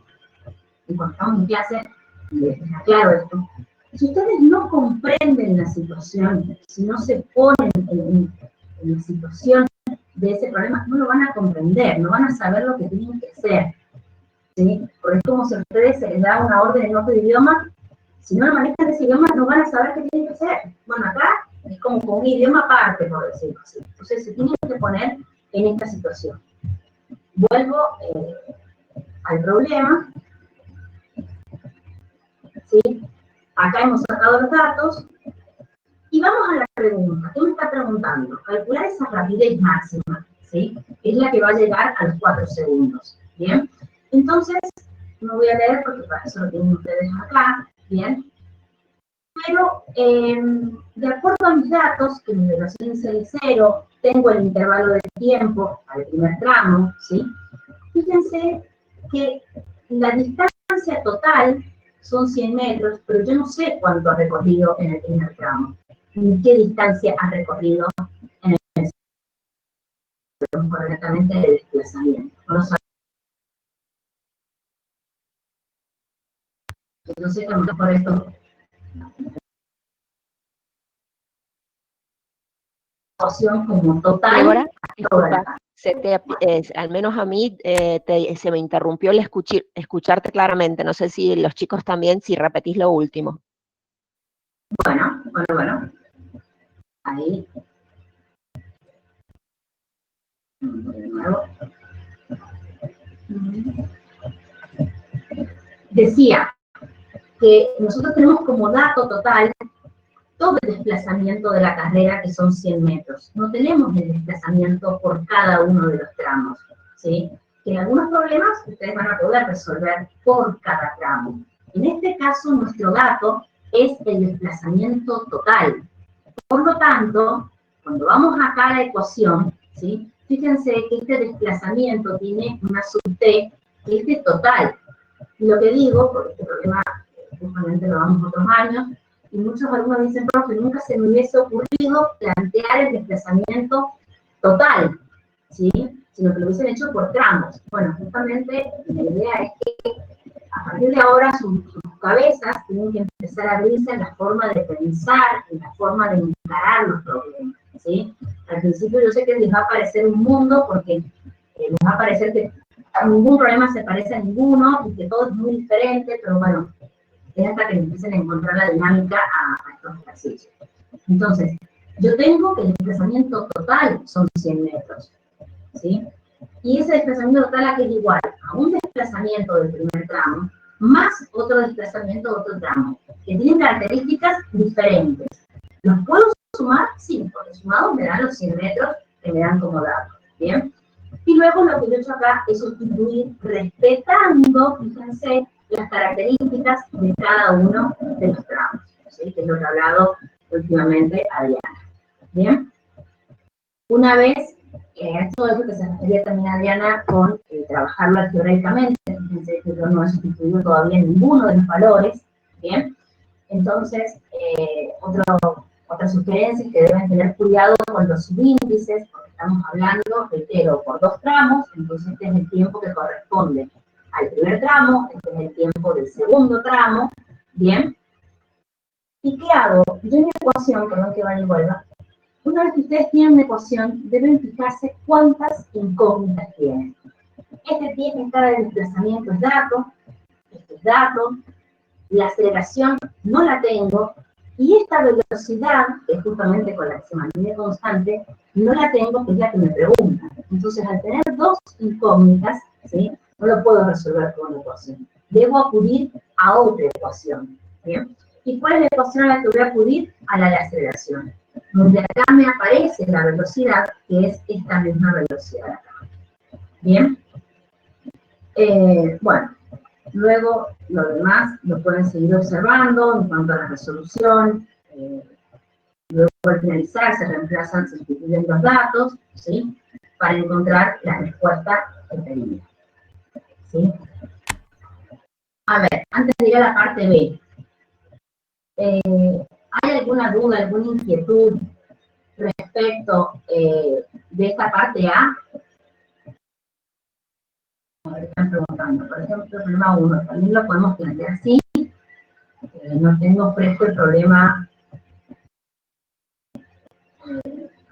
les aclaro esto, si ustedes no comprenden la situación, si no se ponen en la situación de ese problema, no lo van a comprender, no van a saber lo que tienen que hacer, ¿sí? Porque es como si a ustedes se les da una orden en otro idioma, si no manejan ese idioma, no van a saber qué tienen que hacer. Bueno, acá es como con un idioma aparte, por decirlo así. Entonces se tienen que poner en esta situación. Vuelvo al problema, ¿sí? Acá hemos sacado los datos, y vamos a la pregunta. ¿Qué me está preguntando? Calcular esa rapidez máxima, ¿sí? Es la que va a llegar a los 4 segundos, ¿bien? Entonces, no voy a leer porque para eso lo tienen ustedes acá, ¿bien? Pero, de acuerdo a mis datos, que mi velocidad inicial es 0, tengo el intervalo de tiempo al primer tramo, ¿sí? Fíjense que la distancia total son 100 metros, pero yo no sé cuánto ha recorrido en el primer tramo, ni qué distancia ha recorrido en el segundo, correctamente de desplazamiento. No sé, yo sé que a lo mejor esto opción como total. Débora, disculpa, al menos a mí se me interrumpió el escucharte claramente. No sé si los chicos también, si repetís lo último. Bueno. Ahí. De nuevo. Decía que nosotros tenemos como dato total todo el desplazamiento de la carrera, que son 100 metros. No tenemos el desplazamiento por cada uno de los tramos, ¿sí? Que en algunos problemas ustedes van a poder resolver por cada tramo. En este caso, nuestro dato es el desplazamiento total. Por lo tanto, cuando vamos acá a la ecuación, ¿sí? Fíjense que este desplazamiento tiene una sub t, que es de total. Y lo que digo, porque este problema justamente lo damos otros años, y muchos alumnos dicen, profe, nunca se me hubiese ocurrido plantear el desplazamiento total, ¿sí? Sino que lo hubiesen hecho por tramos. Bueno, justamente la idea es que a partir de ahora sus cabezas tienen que empezar a abrirse en la forma de pensar, en la forma de encarar los problemas, ¿sí? Al principio yo sé que les va a parecer un mundo, porque les va a parecer que ningún problema se parece a ninguno, y que todo es muy diferente, pero bueno, es hasta que empiecen a encontrar la dinámica a estos ejercicios. Entonces, yo tengo que el desplazamiento total son 100 metros, ¿sí? Y ese desplazamiento total aquí es igual a un desplazamiento del primer tramo, más otro desplazamiento de otro tramo, que tienen características diferentes. ¿Los puedo sumar? Sí, porque sumados me dan los 100 metros que me dan como dato, ¿bien? Y luego lo que yo he hecho acá es sustituir respetando, fíjense, las características de cada uno de los tramos, ¿sí? Que es lo que ha hablado últimamente a Diana. ¿Bien? Una vez, esto es lo que se refería también a Diana con trabajarlo algebraicamente, fíjense que yo no he sustituido todavía ninguno de los valores, ¿bien? Entonces, otra sugerencia es que deben tener cuidado con los subíndices, porque estamos hablando, reitero, por dos tramos, entonces este es el tiempo que corresponde al primer tramo, este es el tiempo del segundo tramo, ¿bien? ¿Y qué hago? Yo en mi ecuación, perdón que vaya y vuelva, una vez que ustedes tienen una ecuación, deben fijarse cuántas incógnitas tienen. Cada desplazamiento es dato, este es dato, la aceleración no la tengo, y esta velocidad, que es justamente con la que se mantiene constante, no la tengo, que es la que me preguntan. Entonces, al tener dos incógnitas, ¿sí? No lo puedo resolver con una ecuación. Debo acudir a otra ecuación, ¿bien? ¿Y cuál es la ecuación a la que voy a acudir? A la de aceleración. Donde acá me aparece la velocidad, que es esta misma velocidad acá. ¿Bien? Bueno, luego lo demás lo pueden seguir observando en cuanto a la resolución. Luego al finalizar se reemplazan, se sustituyen los datos, ¿sí? Para encontrar la respuesta que pedía. ¿Sí? A ver, antes de ir a la parte B, ¿hay alguna duda, alguna inquietud respecto de esta parte A? Me están preguntando, por ejemplo, el problema 1, también lo podemos plantear así. No tengo fresco el problema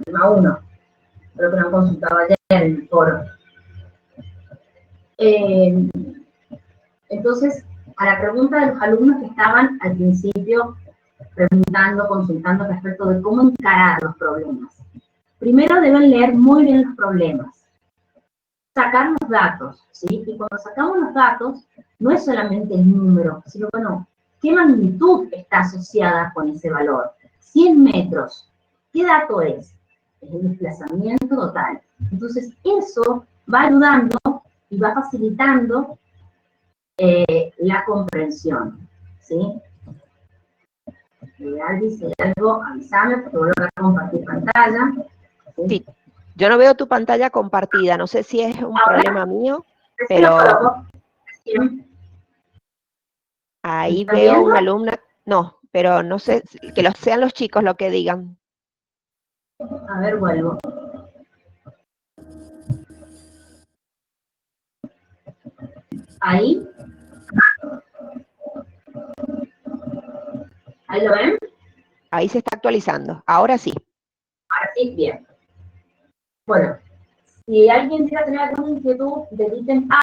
1. Creo que lo han consultado ayer en el foro. Entonces, a la pregunta de los alumnos que estaban al principio preguntando, consultando respecto de cómo encarar los problemas. Primero deben leer muy bien los problemas, sacar los datos, ¿sí? Y cuando sacamos los datos, no es solamente el número, sino, bueno, ¿qué magnitud está asociada con ese valor? 100 metros, ¿qué dato es? Es el desplazamiento total. Entonces, eso va ayudando y va facilitando la comprensión, ¿sí? Aldi, si hay algo, avísame, porque voy a compartir pantalla. Sí, Yo no veo tu pantalla compartida, no sé si es un problema mío, pero ahí veo una alumna, no, pero no sé, que sean los chicos lo que digan. A ver, vuelvo. Ahí. ¿Ahí lo ven? Ahí se está actualizando, ahora sí. Ahora sí, bien. Bueno, si alguien quiere tener alguna inquietud del ítem A,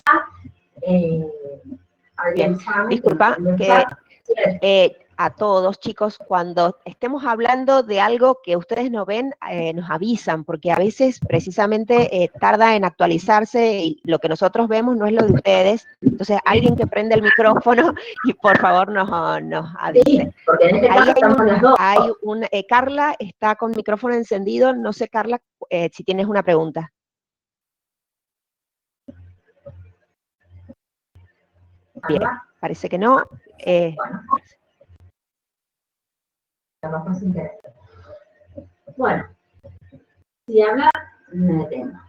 Bien, disculpa que a todos, chicos, cuando estemos hablando de algo que ustedes no ven, nos avisan, porque a veces precisamente tarda en actualizarse y lo que nosotros vemos no es lo de ustedes. Entonces, alguien que prenda el micrófono y por favor nos avise. Sí, porque en este caso estamos las dos. Carla está con micrófono encendido. No sé, Carla, si tienes una pregunta. Bien, parece que no. Bueno, si habla, me detengo.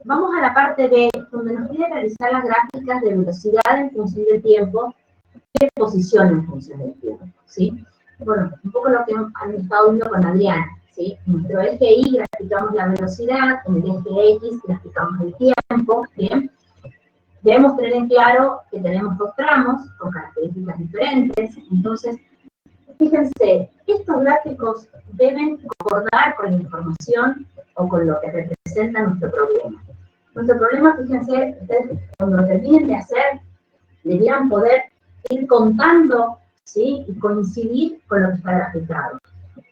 Vamos a la parte B, donde nos pide realizar las gráficas de velocidad en función del tiempo y de posición en función del tiempo, ¿sí? Bueno, un poco lo que han estado viendo con Adriana, ¿sí? En nuestro eje Y graficamos la velocidad, en el eje X graficamos el tiempo, ¿bien? Debemos tener en claro que tenemos dos tramos con características diferentes, entonces, fíjense, estos gráficos deben concordar con la información o con lo que representa nuestro problema. Nuestro problema, fíjense, ustedes cuando lo terminen de hacer, deberían poder ir contando, ¿sí? Y coincidir con lo que está graficado.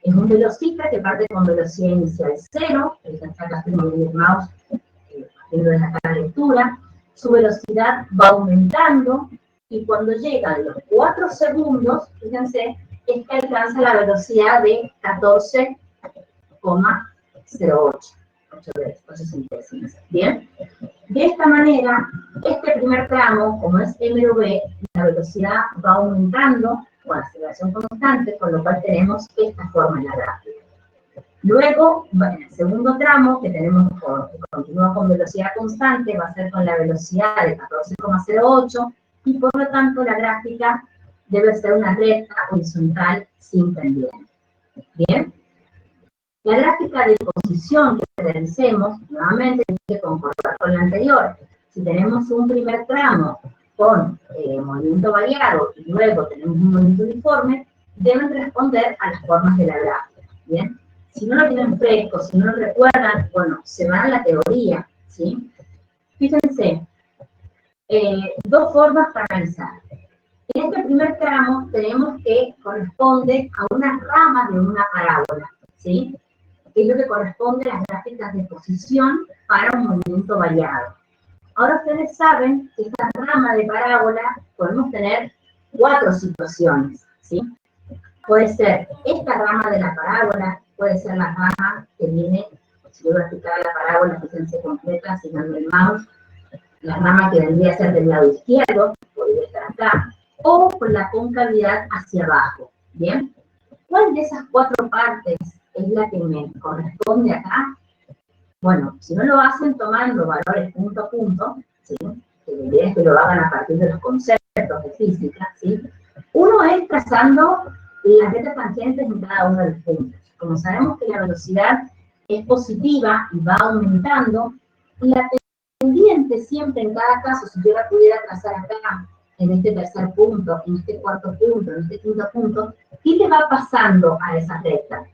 Es un velocista que parte con velocidad inicial 0, que está acá moviendo el mouse, haciendo esa lectura. Su velocidad va aumentando y cuando llega a los 4 segundos, fíjense, es que alcanza la velocidad de 14,08. Bien, de esta manera, este primer tramo, como es MV, la velocidad va aumentando con aceleración constante, con lo cual tenemos esta forma en la gráfica. Luego, en el segundo tramo, que tenemos que continúa con velocidad constante, va a ser con la velocidad de 14,08, y por lo tanto la gráfica debe ser una recta horizontal sin pendiente. Bien. La gráfica de posición que realicemos, nuevamente, tiene que concordar con la anterior. Si tenemos un primer tramo con movimiento variado y luego tenemos un movimiento uniforme, deben responder a las formas de la gráfica. Bien. Si no lo tienen fresco, si no lo recuerdan, bueno, se van a la teoría, ¿sí? Fíjense, dos formas para analizar. En este primer tramo tenemos que corresponde a una rama de una parábola, ¿sí? Que es lo que corresponde a las gráficas de posición para un movimiento variado. Ahora ustedes saben que esta rama de parábola podemos tener 4 situaciones, ¿sí? Puede ser esta rama de la parábola, puede ser la rama que viene, si yo graficaba la parábola, fíjense completa, asignando el mouse, la rama que vendría a ser del lado izquierdo, podría estar acá, o con la concavidad hacia abajo, ¿bien? ¿Cuál de esas 4 partes es la que me corresponde acá? Bueno, si no lo hacen tomando valores punto a punto, ¿sí? Que la idea es que lo hagan a partir de los conceptos de física, ¿sí? Uno es trazando las rectas tangentes en cada uno de los puntos. Como sabemos que la velocidad es positiva y va aumentando, la pendiente siempre en cada caso, si yo la pudiera trazar acá, en este tercer punto, en este cuarto punto, en este quinto punto, ¿qué le va pasando a esa recta?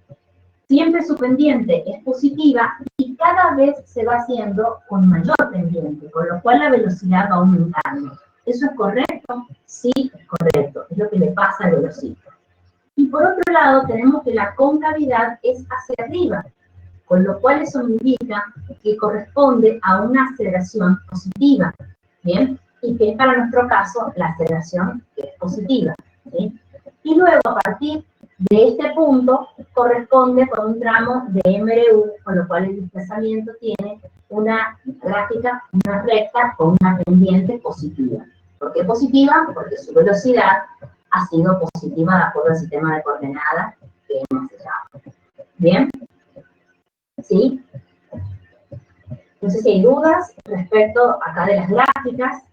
Siempre su pendiente es positiva y cada vez se va haciendo con mayor pendiente, con lo cual la velocidad va aumentando. ¿Eso es correcto? Sí, es correcto. Es lo que le pasa al velocista. Y por otro lado, tenemos que la concavidad es hacia arriba, con lo cual eso me indica que corresponde a una aceleración positiva, ¿bien? Y que es para nuestro caso la aceleración que es positiva, ¿sí? Y luego, a partir de este punto, corresponde con un tramo de MRU, con lo cual el desplazamiento tiene una gráfica, una recta con una pendiente positiva. ¿Por qué positiva? Porque su velocidad ha sido positiva de acuerdo al sistema de coordenadas que hemos usado. ¿Bien? ¿sí? No sé si hay dudas respecto acá de las gráficas.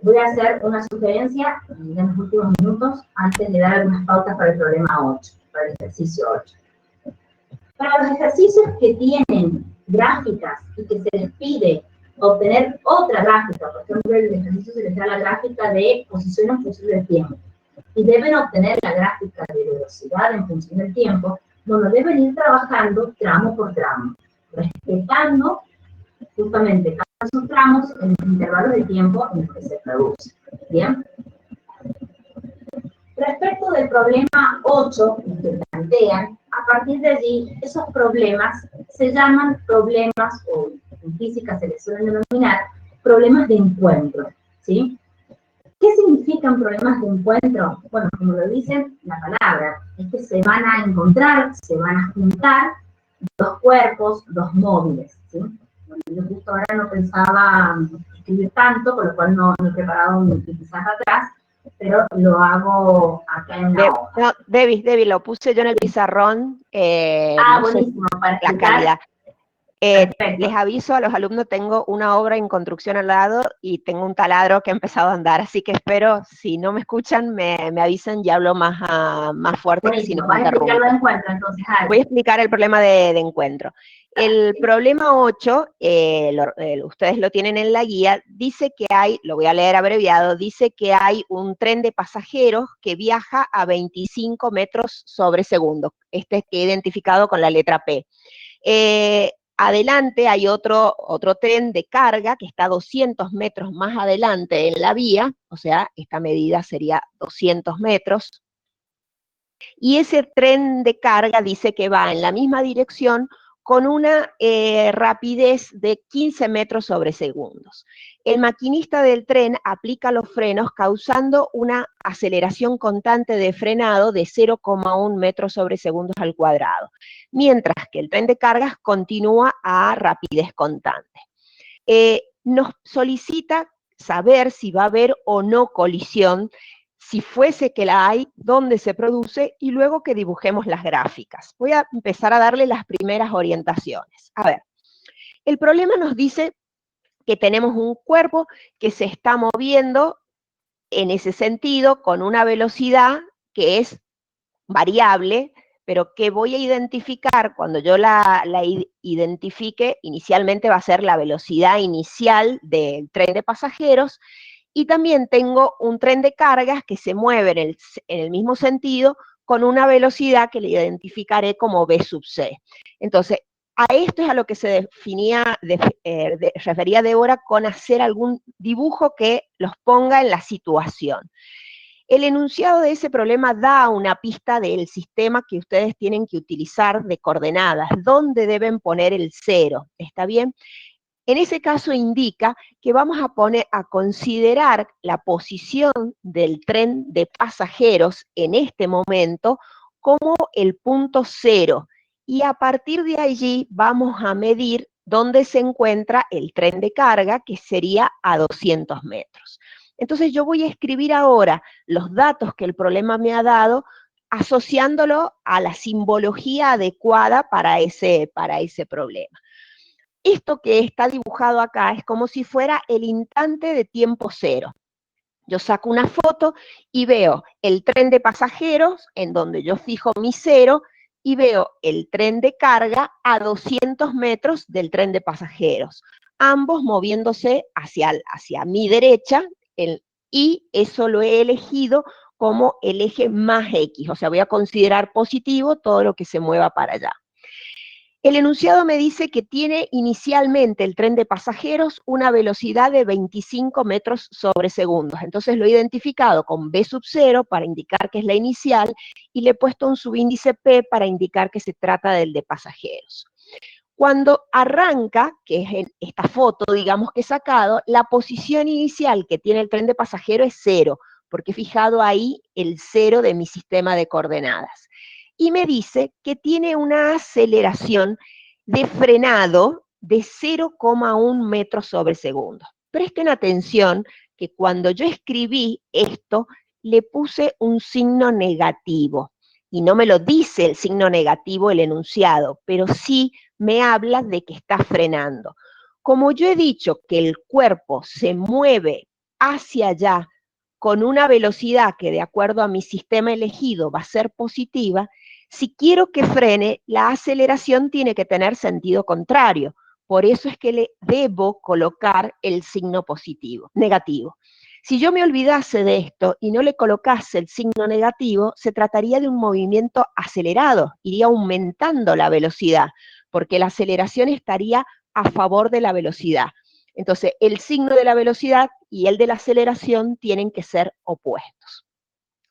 Voy a hacer una sugerencia en los últimos minutos antes de dar algunas pautas para el problema 8, para el ejercicio 8. Para los ejercicios que tienen gráficas y que se les pide obtener otra gráfica, por ejemplo, el ejercicio se les da la gráfica de posición en función del tiempo, y deben obtener la gráfica de velocidad en función del tiempo, bueno, deben ir trabajando tramo por tramo, respetando justamente cada uno de esos tramos en los intervalos de tiempo en los que se produce. ¿Bien? Respecto del problema 8 que plantean, a partir de allí, esos problemas se llaman problemas, o en física se les suelen denominar, problemas de encuentro, ¿sí? ¿Qué significan problemas de encuentro? Bueno, como lo dice la palabra, es que se van a encontrar, se van a juntar dos cuerpos, dos móviles, ¿sí? Bueno, yo justo ahora no pensaba escribir tanto, con lo cual no he preparado mi quizás atrás, pero lo hago acá en la hoja. No, Debbie, lo puse yo en el pizarrón. No buenísimo, sé para la explicar. calidad. Perfecto. Les aviso a los alumnos, tengo una obra en construcción al lado y tengo un taladro que ha empezado a andar, así que espero, si no me escuchan, me avisen y hablo más fuerte, que si no Buenísimo, me vas a explicar lo de interrumpo. encuentro, entonces, Voy a explicar el problema de encuentro. El problema 8, ustedes lo tienen en la guía, dice que hay, lo voy a leer abreviado, dice que hay un tren de pasajeros que viaja a 25 metros sobre segundo. Este que he identificado con la letra P. Adelante hay otro tren de carga que está 200 metros más adelante en la vía, o sea, esta medida sería 200 metros, y ese tren de carga dice que va en la misma dirección con una rapidez de 15 metros sobre segundos. El maquinista del tren aplica los frenos causando una aceleración constante de frenado de 0,1 metros sobre segundos al cuadrado, mientras que el tren de cargas continúa a rapidez constante. Nos solicita saber si va a haber o no colisión, si fuese que la hay, dónde se produce, y luego que dibujemos las gráficas. Voy a empezar a darle las primeras orientaciones. A ver, el problema nos dice que tenemos un cuerpo que se está moviendo en ese sentido con una velocidad que es variable, pero que voy a identificar cuando yo la identifique, inicialmente va a ser la velocidad inicial del tren de pasajeros, y también tengo un tren de cargas que se mueve en el mismo sentido con una velocidad que le identificaré como V sub C. Entonces, a esto es a lo que se refería Débora con hacer algún dibujo que los ponga en la situación. El enunciado de ese problema da una pista del sistema que ustedes tienen que utilizar de coordenadas, dónde deben poner el 0, ¿está bien? En ese caso indica que vamos a considerar la posición del tren de pasajeros en este momento como el punto 0, y a partir de allí vamos a medir dónde se encuentra el tren de carga, que sería a 200 metros. Entonces yo voy a escribir ahora los datos que el problema me ha dado, asociándolo a la simbología adecuada para ese problema. Esto que está dibujado acá es como si fuera el instante de tiempo 0. Yo saco una foto y veo el tren de pasajeros, en donde yo fijo mi 0, y veo el tren de carga a 200 metros del tren de pasajeros, ambos moviéndose hacia mi derecha, y eso lo he elegido como el eje más X, o sea, voy a considerar positivo todo lo que se mueva para allá. El enunciado me dice que tiene inicialmente el tren de pasajeros una velocidad de 25 metros sobre segundos. Entonces lo he identificado con B sub 0 para indicar que es la inicial, y le he puesto un subíndice P para indicar que se trata del de pasajeros. Cuando arranca, que es en esta foto, digamos que he sacado, la posición inicial que tiene el tren de pasajeros es 0, porque he fijado ahí el 0 de mi sistema de coordenadas. Y me dice que tiene una aceleración de frenado de 0,1 metros sobre segundo. Presten atención que cuando yo escribí esto, le puse un signo negativo. y no me lo dice el signo negativo, el enunciado, pero sí me habla de que está frenando. Como yo he dicho que el cuerpo se mueve hacia allá con una velocidad que de acuerdo a mi sistema elegido va a ser positiva, si quiero que frene, la aceleración tiene que tener sentido contrario. Por eso es que le debo colocar el signo negativo. Si yo me olvidase de esto y no le colocase el signo negativo, se trataría de un movimiento acelerado, iría aumentando la velocidad, porque la aceleración estaría a favor de la velocidad. Entonces, el signo de la velocidad y el de la aceleración tienen que ser opuestos.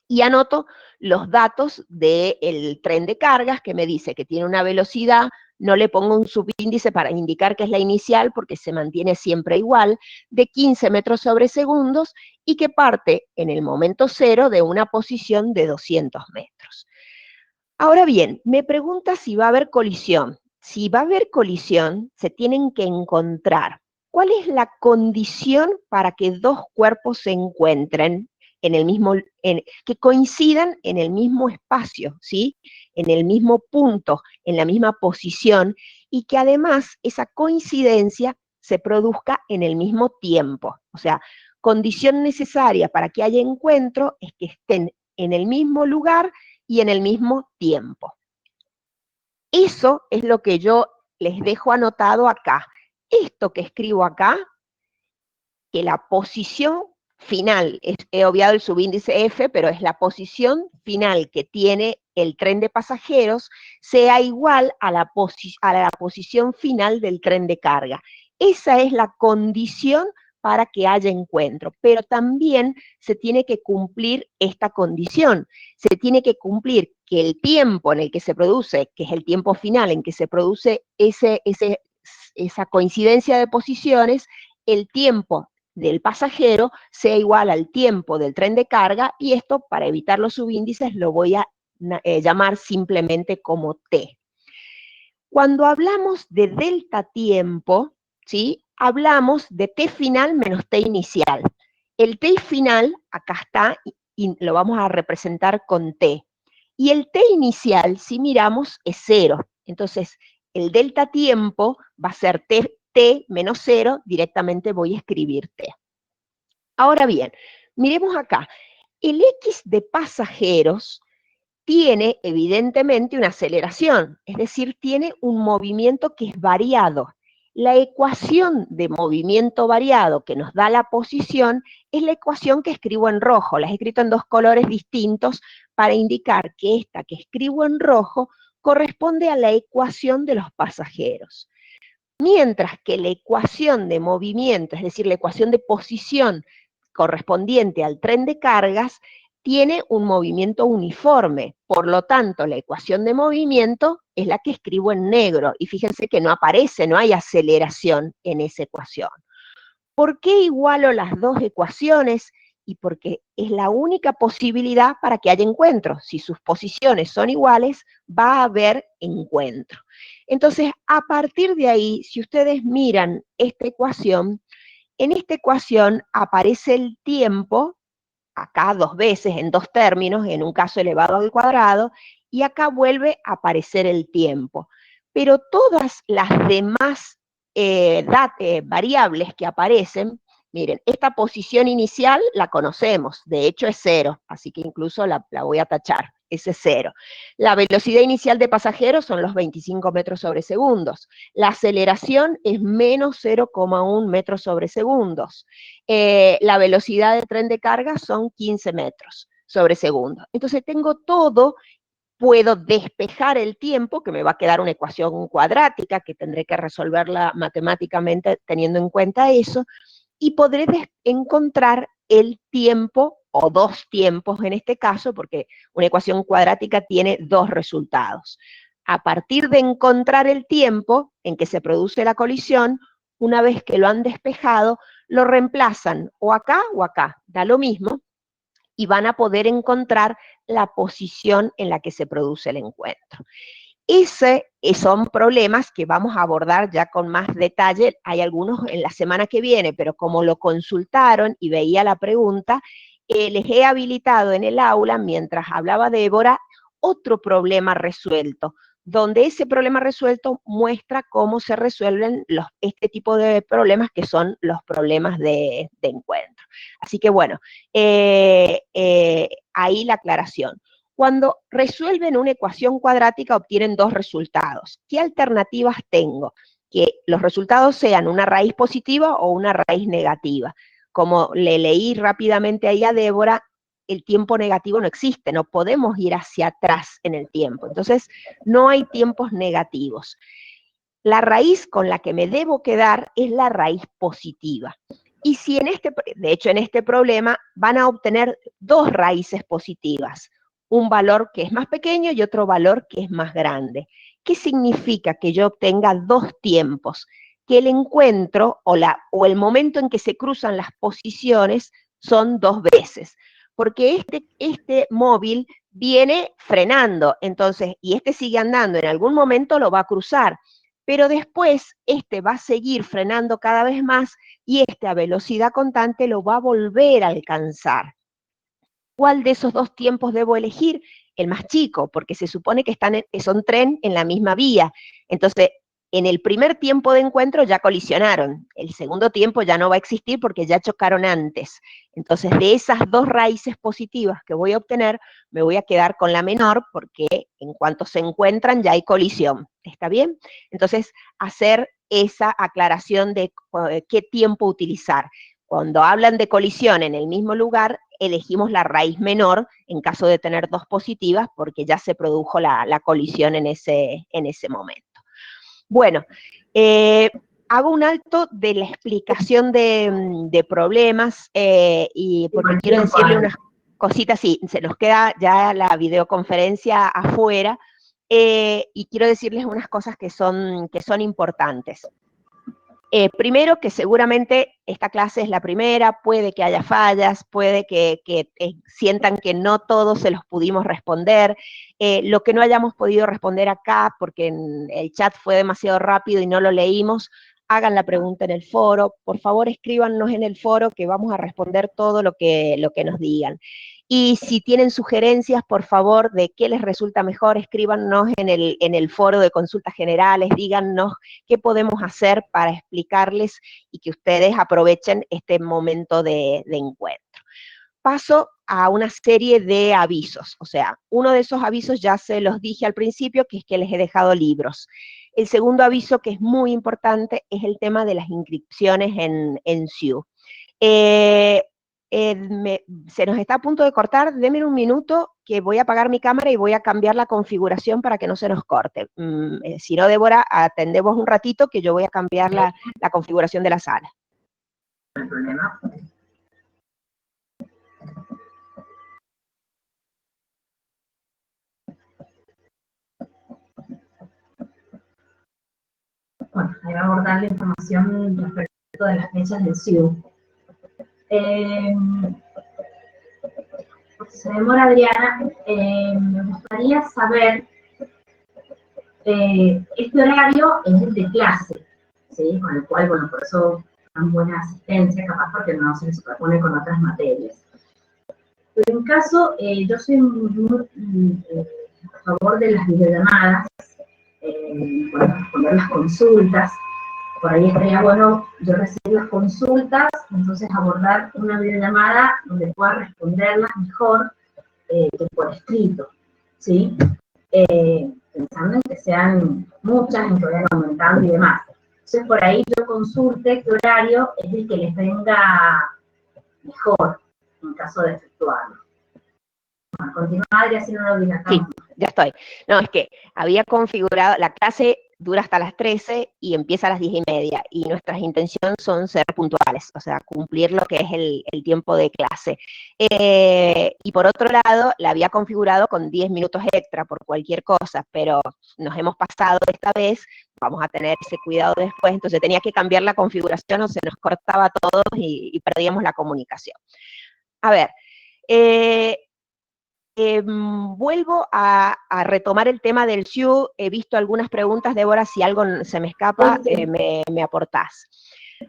Y anoto los datos del tren de cargas que me dice que tiene una velocidad, no le pongo un subíndice para indicar que es la inicial porque se mantiene siempre igual, de 15 metros sobre segundos y que parte en el momento cero de una posición de 200 metros. Ahora bien, me pregunta si va a haber colisión. Si va a haber colisión, se tienen que encontrar. ¿Cuál es la condición para que dos cuerpos se encuentren en el mismo, que coincidan en el mismo espacio, ¿sí? En el mismo punto, en la misma posición, y que además esa coincidencia se produzca en el mismo tiempo? O sea, condición necesaria para que haya encuentro es que estén en el mismo lugar y en el mismo tiempo. Eso es lo que yo les dejo anotado acá. Esto que escribo acá, que la posición final, he obviado el subíndice F, pero es la posición final que tiene el tren de pasajeros, sea igual a la posición final del tren de carga. Esa es la condición para que haya encuentro, pero también se tiene que cumplir esta condición, se tiene que cumplir que el tiempo en el que se produce, que es el tiempo final en que se produce esa coincidencia de posiciones, el tiempo del pasajero sea igual al tiempo del tren de carga, y esto, para evitar los subíndices, lo voy a llamar simplemente como T. Cuando hablamos de delta tiempo, ¿sí?, hablamos de T final menos T inicial. El T final, acá está, y lo vamos a representar con T. Y el T inicial, si miramos, es 0. Entonces, el delta tiempo va a ser T menos 0, directamente voy a escribir T. Ahora bien, miremos acá. El X de pasajeros tiene evidentemente una aceleración, es decir, tiene un movimiento que es variado. La ecuación de movimiento variado que nos da la posición es la ecuación que escribo en rojo. La he escrito en dos colores distintos para indicar que esta que escribo en rojo corresponde a la ecuación de los pasajeros. Mientras que la ecuación de movimiento, es decir, la ecuación de posición correspondiente al tren de cargas, tiene un movimiento uniforme. Por lo tanto, la ecuación de movimiento es la que escribo en negro. Y fíjense que no aparece, no hay aceleración en esa ecuación. ¿Por qué igualo las dos ecuaciones? Y porque es la única posibilidad para que haya encuentro. Si sus posiciones son iguales, va a haber encuentro. Entonces, a partir de ahí, si ustedes miran esta ecuación, en esta ecuación aparece el tiempo, acá dos veces, en dos términos, en un caso elevado al cuadrado, y acá vuelve a aparecer el tiempo. Pero todas las demás variables que aparecen, miren, esta posición inicial la conocemos, de hecho es 0, así que incluso la voy a tachar, ese es 0. La velocidad inicial de pasajeros son los 25 metros sobre segundos. La aceleración es menos 0,1 metros sobre segundos. La velocidad del tren de carga son 15 metros sobre segundo. Entonces tengo todo. Puedo despejar el tiempo, que me va a quedar una ecuación cuadrática, que tendré que resolverla matemáticamente teniendo en cuenta eso, y podré encontrar el tiempo, o dos tiempos en este caso, porque una ecuación cuadrática tiene dos resultados. A partir de encontrar el tiempo en que se produce la colisión, una vez que lo han despejado, lo reemplazan o acá, da lo mismo, y van a poder encontrar la posición en la que se produce el encuentro. Son problemas que vamos a abordar ya con más detalle. Hay algunos en la semana que viene, pero como lo consultaron y veía la pregunta, les he habilitado en el aula, mientras hablaba Débora, otro problema resuelto, donde ese problema resuelto muestra cómo se resuelven este tipo de problemas que son los problemas de encuentro. Así que bueno, ahí la aclaración. Cuando resuelven una ecuación cuadrática obtienen dos resultados. ¿Qué alternativas tengo? Que los resultados sean una raíz positiva o una raíz negativa. Como le leí rápidamente ahí a Débora, el tiempo negativo no existe, no podemos ir hacia atrás en el tiempo. Entonces, no hay tiempos negativos. La raíz con la que me debo quedar es la raíz positiva. Y si de hecho en este problema van a obtener dos raíces positivas, un valor que es más pequeño y otro valor que es más grande. ¿Qué significa que yo obtenga dos tiempos? Que el encuentro o el momento en que se cruzan las posiciones son dos veces, porque este móvil viene frenando, entonces, y este sigue andando, en algún momento lo va a cruzar, pero después este va a seguir frenando cada vez más y este a velocidad constante lo va a volver a alcanzar. ¿Cuál de esos dos tiempos debo elegir? El más chico, porque se supone que son tren en la misma vía. Entonces, en el primer tiempo de encuentro ya colisionaron, el segundo tiempo ya no va a existir porque ya chocaron antes. Entonces, de esas dos raíces positivas que voy a obtener, me voy a quedar con la menor porque en cuanto se encuentran ya hay colisión. ¿Está bien? Entonces, hacer esa aclaración de qué tiempo utilizar. Cuando hablan de colisión en el mismo lugar, elegimos la raíz menor en caso de tener dos positivas porque ya se produjo la colisión en ese momento. Bueno, hago un alto de la explicación de problemas y porque quiero decirle unas cositas, sí, se nos queda ya la videoconferencia afuera y quiero decirles unas cosas que son importantes. Primero, que seguramente esta clase es la primera, puede que haya fallas, puede que sientan que no todos se los pudimos responder, lo que no hayamos podido responder acá, porque el chat fue demasiado rápido y no lo leímos, hagan la pregunta en el foro, por favor escríbanos en el foro que vamos a responder todo lo que nos digan. Y si tienen sugerencias, por favor, de qué les resulta mejor, escríbanos en el foro de consultas generales, díganos qué podemos hacer para explicarles y que ustedes aprovechen este momento de encuentro. Paso a una serie de avisos, o sea, uno de esos avisos ya se los dije al principio, que es que les he dejado libros. El segundo aviso, que es muy importante, es el tema de las inscripciones en SIU. Se nos está a punto de cortar, denme un minuto que voy a apagar mi cámara y voy a cambiar la configuración para que no se nos corte. Si no, Débora, atendemos un ratito que yo voy a cambiar la configuración de la sala. No hay problema. Bueno, ahí va a abordar la información respecto de las fechas del SIU. Se demora Adriana, me gustaría saber, este horario es el de clase, ¿sí? Con el cual, bueno, por eso tan buena asistencia, capaz porque no se superpone con otras materias. Pero en caso, yo soy muy a favor de las videollamadas, para responder las consultas. Por ahí estaría bueno yo recibir las consultas, entonces abordar una videollamada donde pueda responderlas mejor que por escrito, ¿sí? Pensando en que sean muchas, en que vayan aumentando y demás. Entonces por ahí yo consulte qué horario es el que les venga mejor en caso de efectuarlo. Bueno, continúa Adri, así no lo dilatamos. Sí, ya estoy. No, es que había configurado, la clase dura hasta las 13 y empieza a las 10:30, y nuestras intenciones son ser puntuales, o sea, cumplir lo que es el tiempo de clase. Y por otro lado, la había configurado con 10 minutos extra por cualquier cosa, pero nos hemos pasado esta vez, vamos a tener ese cuidado después, entonces tenía que cambiar la configuración o se nos cortaba todo y perdíamos la comunicación. A ver, vuelvo a retomar el tema del SIU. He visto algunas preguntas, Débora, si algo se me escapa, me aportás.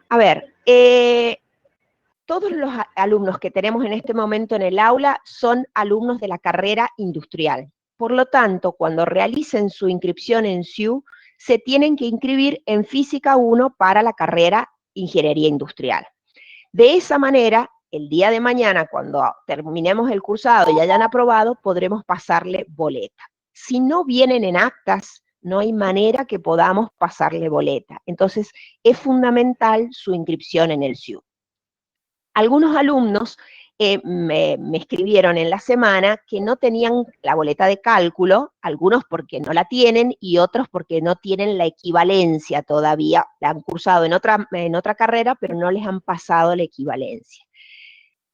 A ver, todos los alumnos que tenemos en este momento en el aula son alumnos de la carrera industrial. Por lo tanto, cuando realicen su inscripción en SIU, se tienen que inscribir en Física 1 para la carrera Ingeniería Industrial. De esa manera, el día de mañana, cuando terminemos el cursado y hayan aprobado, podremos pasarle boleta. Si no vienen en actas, no hay manera que podamos pasarle boleta. Entonces, es fundamental su inscripción en el SIU. Algunos alumnos me escribieron en la semana que no tenían la boleta de cálculo, algunos porque no la tienen y otros porque no tienen la equivalencia todavía. La han cursado en otra carrera, pero no les han pasado la equivalencia.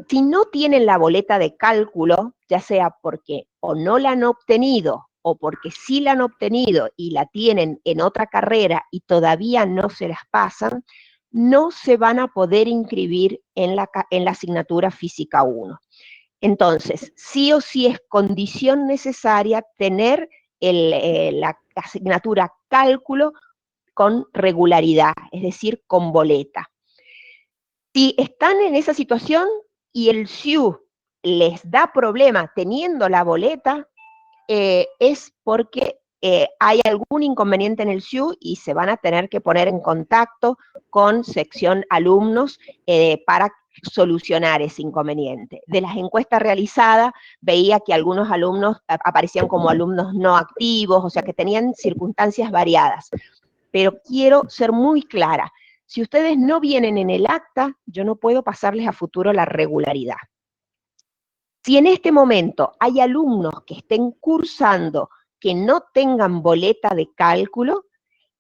Si no tienen la boleta de cálculo, ya sea porque o no la han obtenido o porque sí la han obtenido y la tienen en otra carrera y todavía no se las pasan, no se van a poder inscribir en la asignatura Física 1. Entonces, sí o sí es condición necesaria tener la asignatura cálculo con regularidad, es decir, con boleta. Si están en esa situación y el SIU les da problema teniendo la boleta, es porque hay algún inconveniente en el SIU y se van a tener que poner en contacto con sección alumnos para solucionar ese inconveniente. De las encuestas realizadas, veía que algunos alumnos aparecían como alumnos no activos, o sea que tenían circunstancias variadas. Pero quiero ser muy clara, si ustedes no vienen en el acta, yo no puedo pasarles a futuro la regularidad. Si en este momento hay alumnos que estén cursando que no tengan boleta de cálculo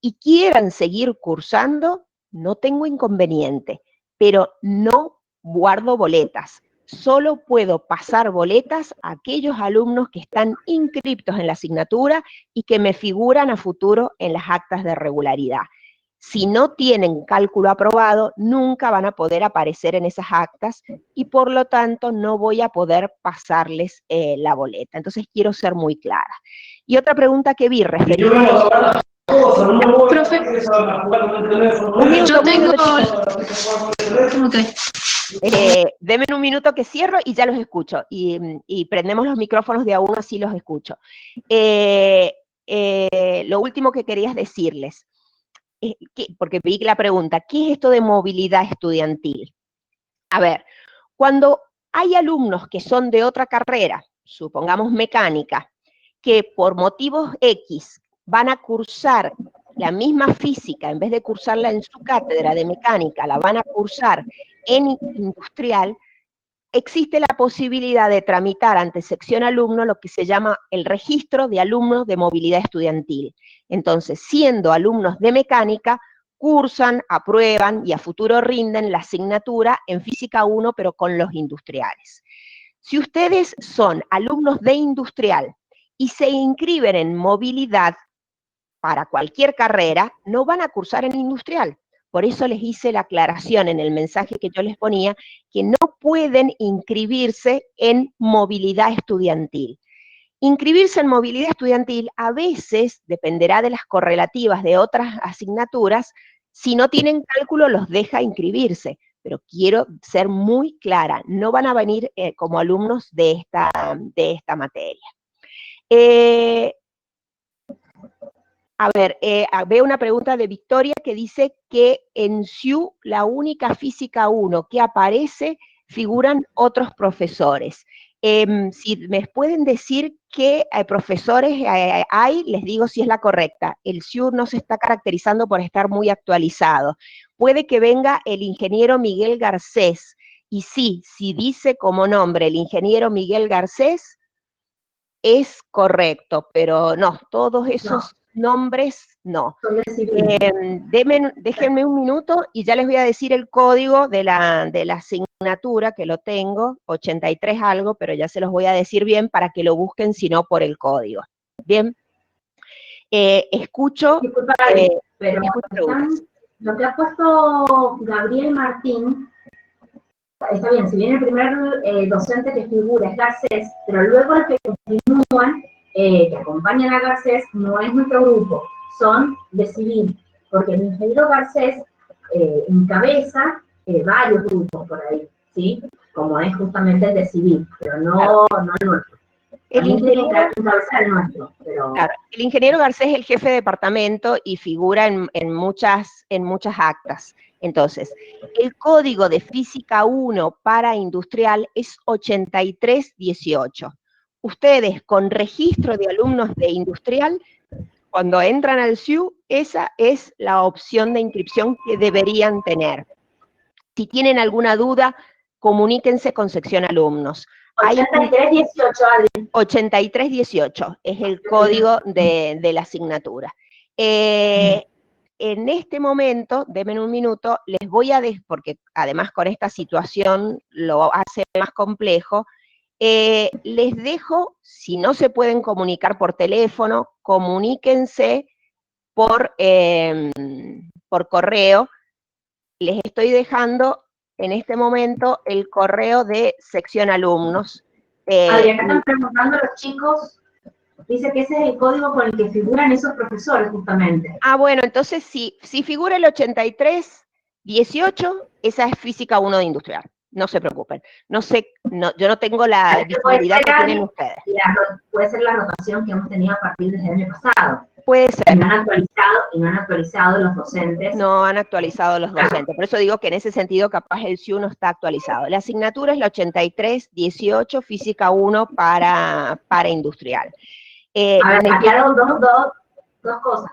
y quieran seguir cursando, no tengo inconveniente, pero no guardo boletas. Solo puedo pasar boletas a aquellos alumnos que están inscriptos en la asignatura y que me figuran a futuro en las actas de regularidad. Si no tienen cálculo aprobado, nunca van a poder aparecer en esas actas y por lo tanto no voy a poder pasarles la boleta. Entonces quiero ser muy clara. Y otra pregunta que vi referida... Profe, yo tengo... Denme un minuto que cierro y ya los escucho. Y prendemos los micrófonos de a uno, así los escucho. Lo último que quería decirles, porque vi la pregunta, ¿qué es esto de movilidad estudiantil? A ver, cuando hay alumnos que son de otra carrera, supongamos mecánica, que por motivos X van a cursar la misma física, en vez de cursarla en su cátedra de mecánica, la van a cursar en industrial, existe la posibilidad de tramitar ante sección alumno lo que se llama el registro de alumnos de movilidad estudiantil. Entonces, siendo alumnos de mecánica, cursan, aprueban y a futuro rinden la asignatura en Física 1, pero con los industriales. Si ustedes son alumnos de industrial y se inscriben en movilidad para cualquier carrera, no van a cursar en industrial. Por eso les hice la aclaración en el mensaje que yo les ponía, que no pueden inscribirse en movilidad estudiantil. Inscribirse en movilidad estudiantil a veces dependerá de las correlativas de otras asignaturas. Si no tienen cálculo, los deja inscribirse. Pero quiero ser muy clara, no van a venir como alumnos de esta materia. A ver, veo una pregunta de Victoria que dice que en SIU la única Física 1 que aparece figuran otros profesores. Si me pueden decir qué profesores hay, les digo si es la correcta. El SIU no se está caracterizando por estar muy actualizado. Puede que venga el ingeniero Miguel Garcés, y sí, si dice como nombre el ingeniero Miguel Garcés, es correcto, pero no, todos esos nombres no. Déjenme un minuto y ya les voy a decir el código de la asignatura, que lo tengo, 83 algo, pero ya se los voy a decir bien para que lo busquen, si no por el código. Bien. Escucho. Disculpa, pero lo que ha puesto Gabriel Martín, está bien, si bien el primer docente que figura es Garcés, pero luego los que continúan, que acompañan a Garcés, no es nuestro grupo, son de civil, porque el ingeniero Garcés encabeza varios grupos por ahí, ¿sí? Como es justamente el de civil, pero no el nuestro. El ingeniero, encabezar el nuestro, pero... claro, el ingeniero Garcés es el jefe de departamento y figura en muchas actas. Entonces, el código de física 1 para industrial es 8318. Ustedes, con registro de alumnos de industrial, cuando entran al SIU, esa es la opción de inscripción que deberían tener. Si tienen alguna duda, comuníquense con sección alumnos. 8318, Adri. 8318 es el código de la asignatura. En este momento, denme un minuto, les voy a, porque además con esta situación lo hace más complejo, les dejo, si no se pueden comunicar por teléfono, comuníquense por correo. Les estoy dejando en este momento el correo de sección alumnos. Adriana, están preguntando los chicos, dice que ese es el código con el que figuran esos profesores, justamente. Ah, bueno, entonces si figura el 8318, esa es física 1 de industrial. No se preocupen. No sé, yo no tengo la visibilidad que tienen ustedes. Puede ser la rotación que hemos tenido a partir del año pasado. Puede ser. Y no han actualizado los docentes. No han actualizado los docentes. Por eso digo que en ese sentido capaz el SIU no está actualizado. La asignatura es la 8318, física 1 para industrial. A ver, aclaro dos cosas.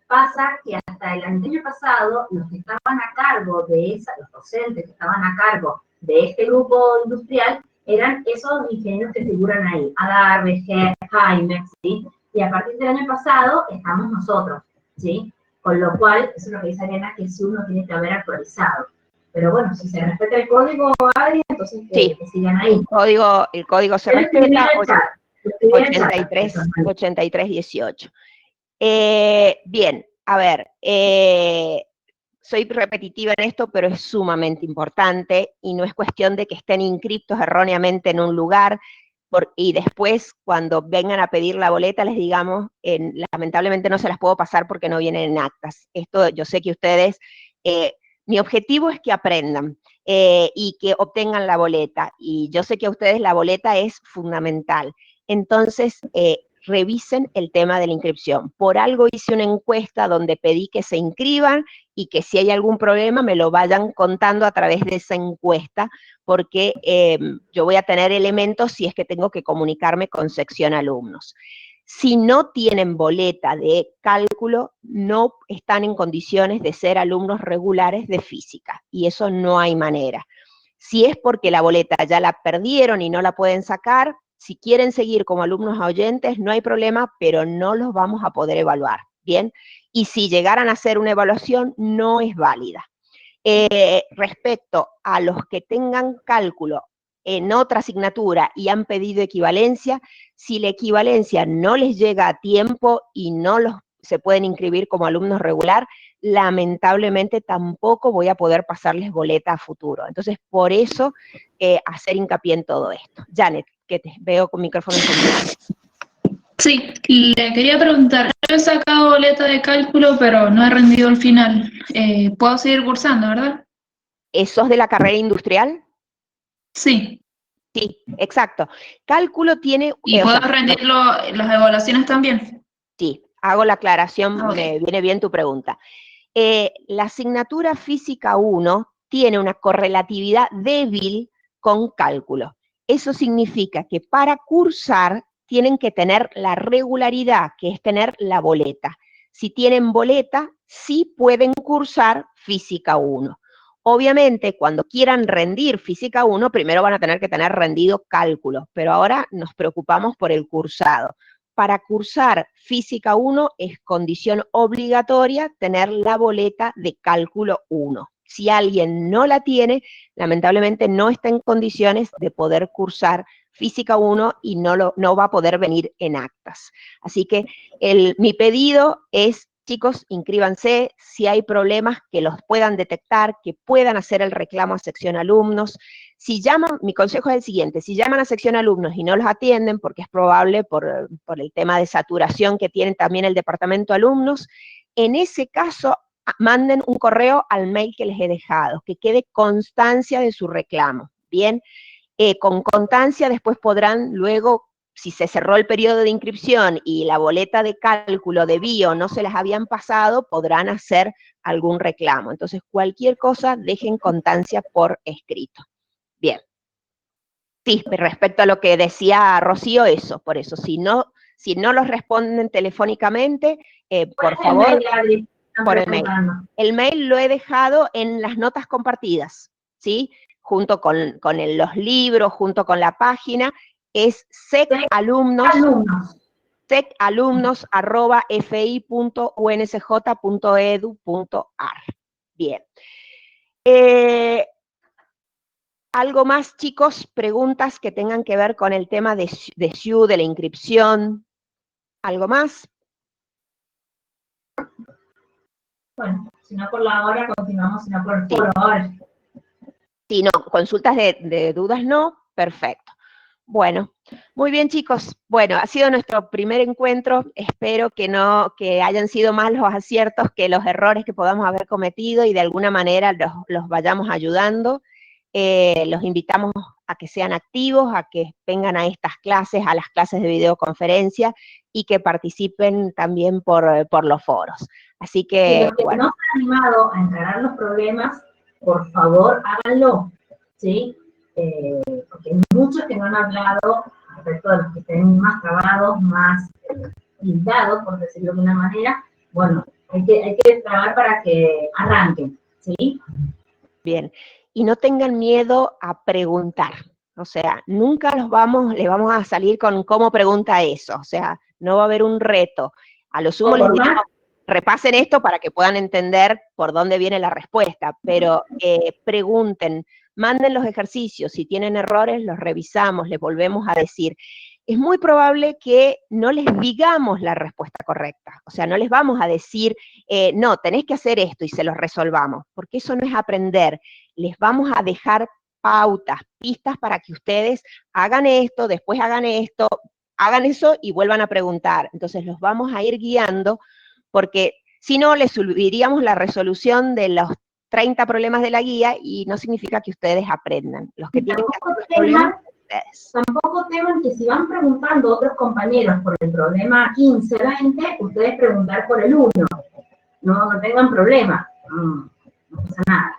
Pasa que hasta el año pasado, los que estaban a cargo de los docentes que estaban a cargo de este grupo industrial, eran esos ingenieros que figuran ahí, Adarve, Jaime, ¿sí? Y a partir del año pasado estamos nosotros, ¿sí? Con lo cual, eso es lo que dice Ariana, que sí uno tiene que haber actualizado. Pero bueno, si se respeta el código, Adri, entonces que sigan ahí. El código se respeta, 8318. Bien, a ver, soy repetitiva en esto, pero es sumamente importante y no es cuestión de que estén inscriptos erróneamente en un lugar y después cuando vengan a pedir la boleta les digamos, lamentablemente no se las puedo pasar porque no vienen en actas. Esto yo sé que ustedes, mi objetivo es que aprendan y que obtengan la boleta, y yo sé que a ustedes la boleta es fundamental. Entonces, revisen el tema de la inscripción. Por algo hice una encuesta donde pedí que se inscriban y que si hay algún problema me lo vayan contando a través de esa encuesta, porque yo voy a tener elementos si es que tengo que comunicarme con sección alumnos. Si no tienen boleta de cálculo, no están en condiciones de ser alumnos regulares de física, y eso no hay manera. Si es porque la boleta ya la perdieron y no la pueden sacar, si quieren seguir como alumnos oyentes, no hay problema, pero no los vamos a poder evaluar, ¿bien? Y si llegaran a hacer una evaluación, no es válida. Respecto a los que tengan cálculo en otra asignatura y han pedido equivalencia, si la equivalencia no les llega a tiempo y no se pueden inscribir como alumnos regular, lamentablemente tampoco voy a poder pasarles boleta a futuro. Entonces, por eso, hacer hincapié en todo esto. Janet, que te veo con micrófono encendido. Sí, le quería preguntar, yo he sacado boleta de cálculo, pero no he rendido el final. ¿Puedo seguir cursando, verdad? ¿Sos de la carrera industrial? Sí. Sí, exacto. Cálculo tiene... ¿Y puedo rendir las evaluaciones también? Sí, hago la aclaración, me viene bien tu pregunta. La asignatura Física 1 tiene una correlatividad débil con cálculo. Eso significa que para cursar tienen que tener la regularidad, que es tener la boleta. Si tienen boleta, sí pueden cursar Física 1. Obviamente, cuando quieran rendir Física 1, primero van a tener que tener rendido cálculo, pero ahora nos preocupamos por el cursado. Para cursar Física 1 es condición obligatoria tener la boleta de cálculo 1. Si alguien no la tiene, lamentablemente no está en condiciones de poder cursar Física 1 y no va a poder venir en actas. Así que mi pedido es, chicos, inscríbanse, si hay problemas que los puedan detectar, que puedan hacer el reclamo a sección alumnos. Si llaman, mi consejo es el siguiente, si llaman a sección alumnos y no los atienden, porque es probable por el tema de saturación que tienen también el departamento alumnos, en ese caso manden un correo al mail que les he dejado, que quede constancia de su reclamo, ¿bien? Con constancia después podrán luego si se cerró el periodo de inscripción y la boleta de cálculo de bio no se las habían pasado, podrán hacer algún reclamo. Entonces, cualquier cosa, dejen constancia por escrito. Bien. Sí, respecto a lo que decía Rocío, eso, por eso, si no los responden telefónicamente, por favor, por el mail. El mail lo he dejado en las notas compartidas, ¿sí? Junto con los libros, junto con la página, es secalumnos@fi.unsj.edu.ar. Bien. ¿Algo más, chicos? ¿Preguntas que tengan que ver con el tema de SIU, de la inscripción? ¿Algo más? Bueno, si no por la hora, continuamos, si no por el foro ahora. Sí, no, consultas de dudas no, perfecto. Bueno, muy bien, chicos. Bueno, ha sido nuestro primer encuentro. Espero que hayan sido más los aciertos que los errores que podamos haber cometido y de alguna manera los vayamos ayudando. Los invitamos a que sean activos, a que vengan a estas clases, a las clases de videoconferencia y que participen también por los foros. Así que, y los que bueno, no se han animado a encarar los problemas, por favor, háganlo, ¿sí? Porque hay muchos que no han hablado respecto de los que estén más trabados, más blindados, por decirlo de una manera. Bueno, hay que trabajar para que arranquen, ¿sí? Bien, y no tengan miedo a preguntar. O sea, nunca le vamos a salir con cómo pregunta eso. O sea, no va a haber un reto. A lo sumo les diremos, repasen esto para que puedan entender por dónde viene la respuesta, pero pregunten, manden los ejercicios, si tienen errores los revisamos, les volvemos a decir. Es muy probable que no les digamos la respuesta correcta, o sea, no les vamos a decir, no, tenés que hacer esto y se los resolvamos, porque eso no es aprender, les vamos a dejar pautas, pistas para que ustedes hagan esto, después hagan esto, hagan eso y vuelvan a preguntar. Entonces los vamos a ir guiando, porque si no, les subiríamos la resolución de los 30 problemas de la guía y no significa que ustedes aprendan. Los que tienen que hacer los problemas son ustedes. Tampoco teman que si van preguntando a otros compañeros por el problema 15, 20, ustedes preguntar por el 1. No tengan problema. No pasa nada.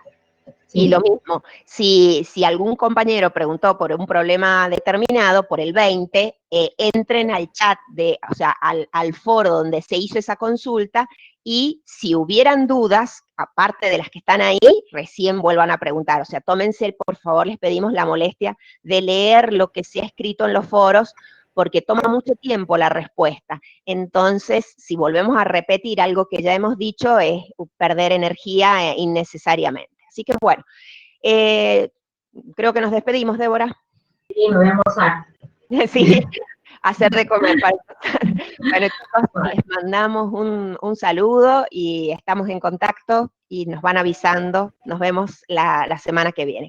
Sí. Y lo mismo, si algún compañero preguntó por un problema determinado, por el 20, entren al chat, o sea, al foro donde se hizo esa consulta, y si hubieran dudas, aparte de las que están ahí, recién vuelvan a preguntar. O sea, tómense, por favor, les pedimos la molestia de leer lo que se ha escrito en los foros, porque toma mucho tiempo la respuesta. Entonces, si volvemos a repetir algo que ya hemos dicho, es perder energía innecesariamente. Así que bueno, creo que nos despedimos, Débora. Sí, nos vemos a... Sí, hacer de comer. Bueno, chicos, les mandamos un saludo y estamos en contacto y nos van avisando. Nos vemos la semana que viene.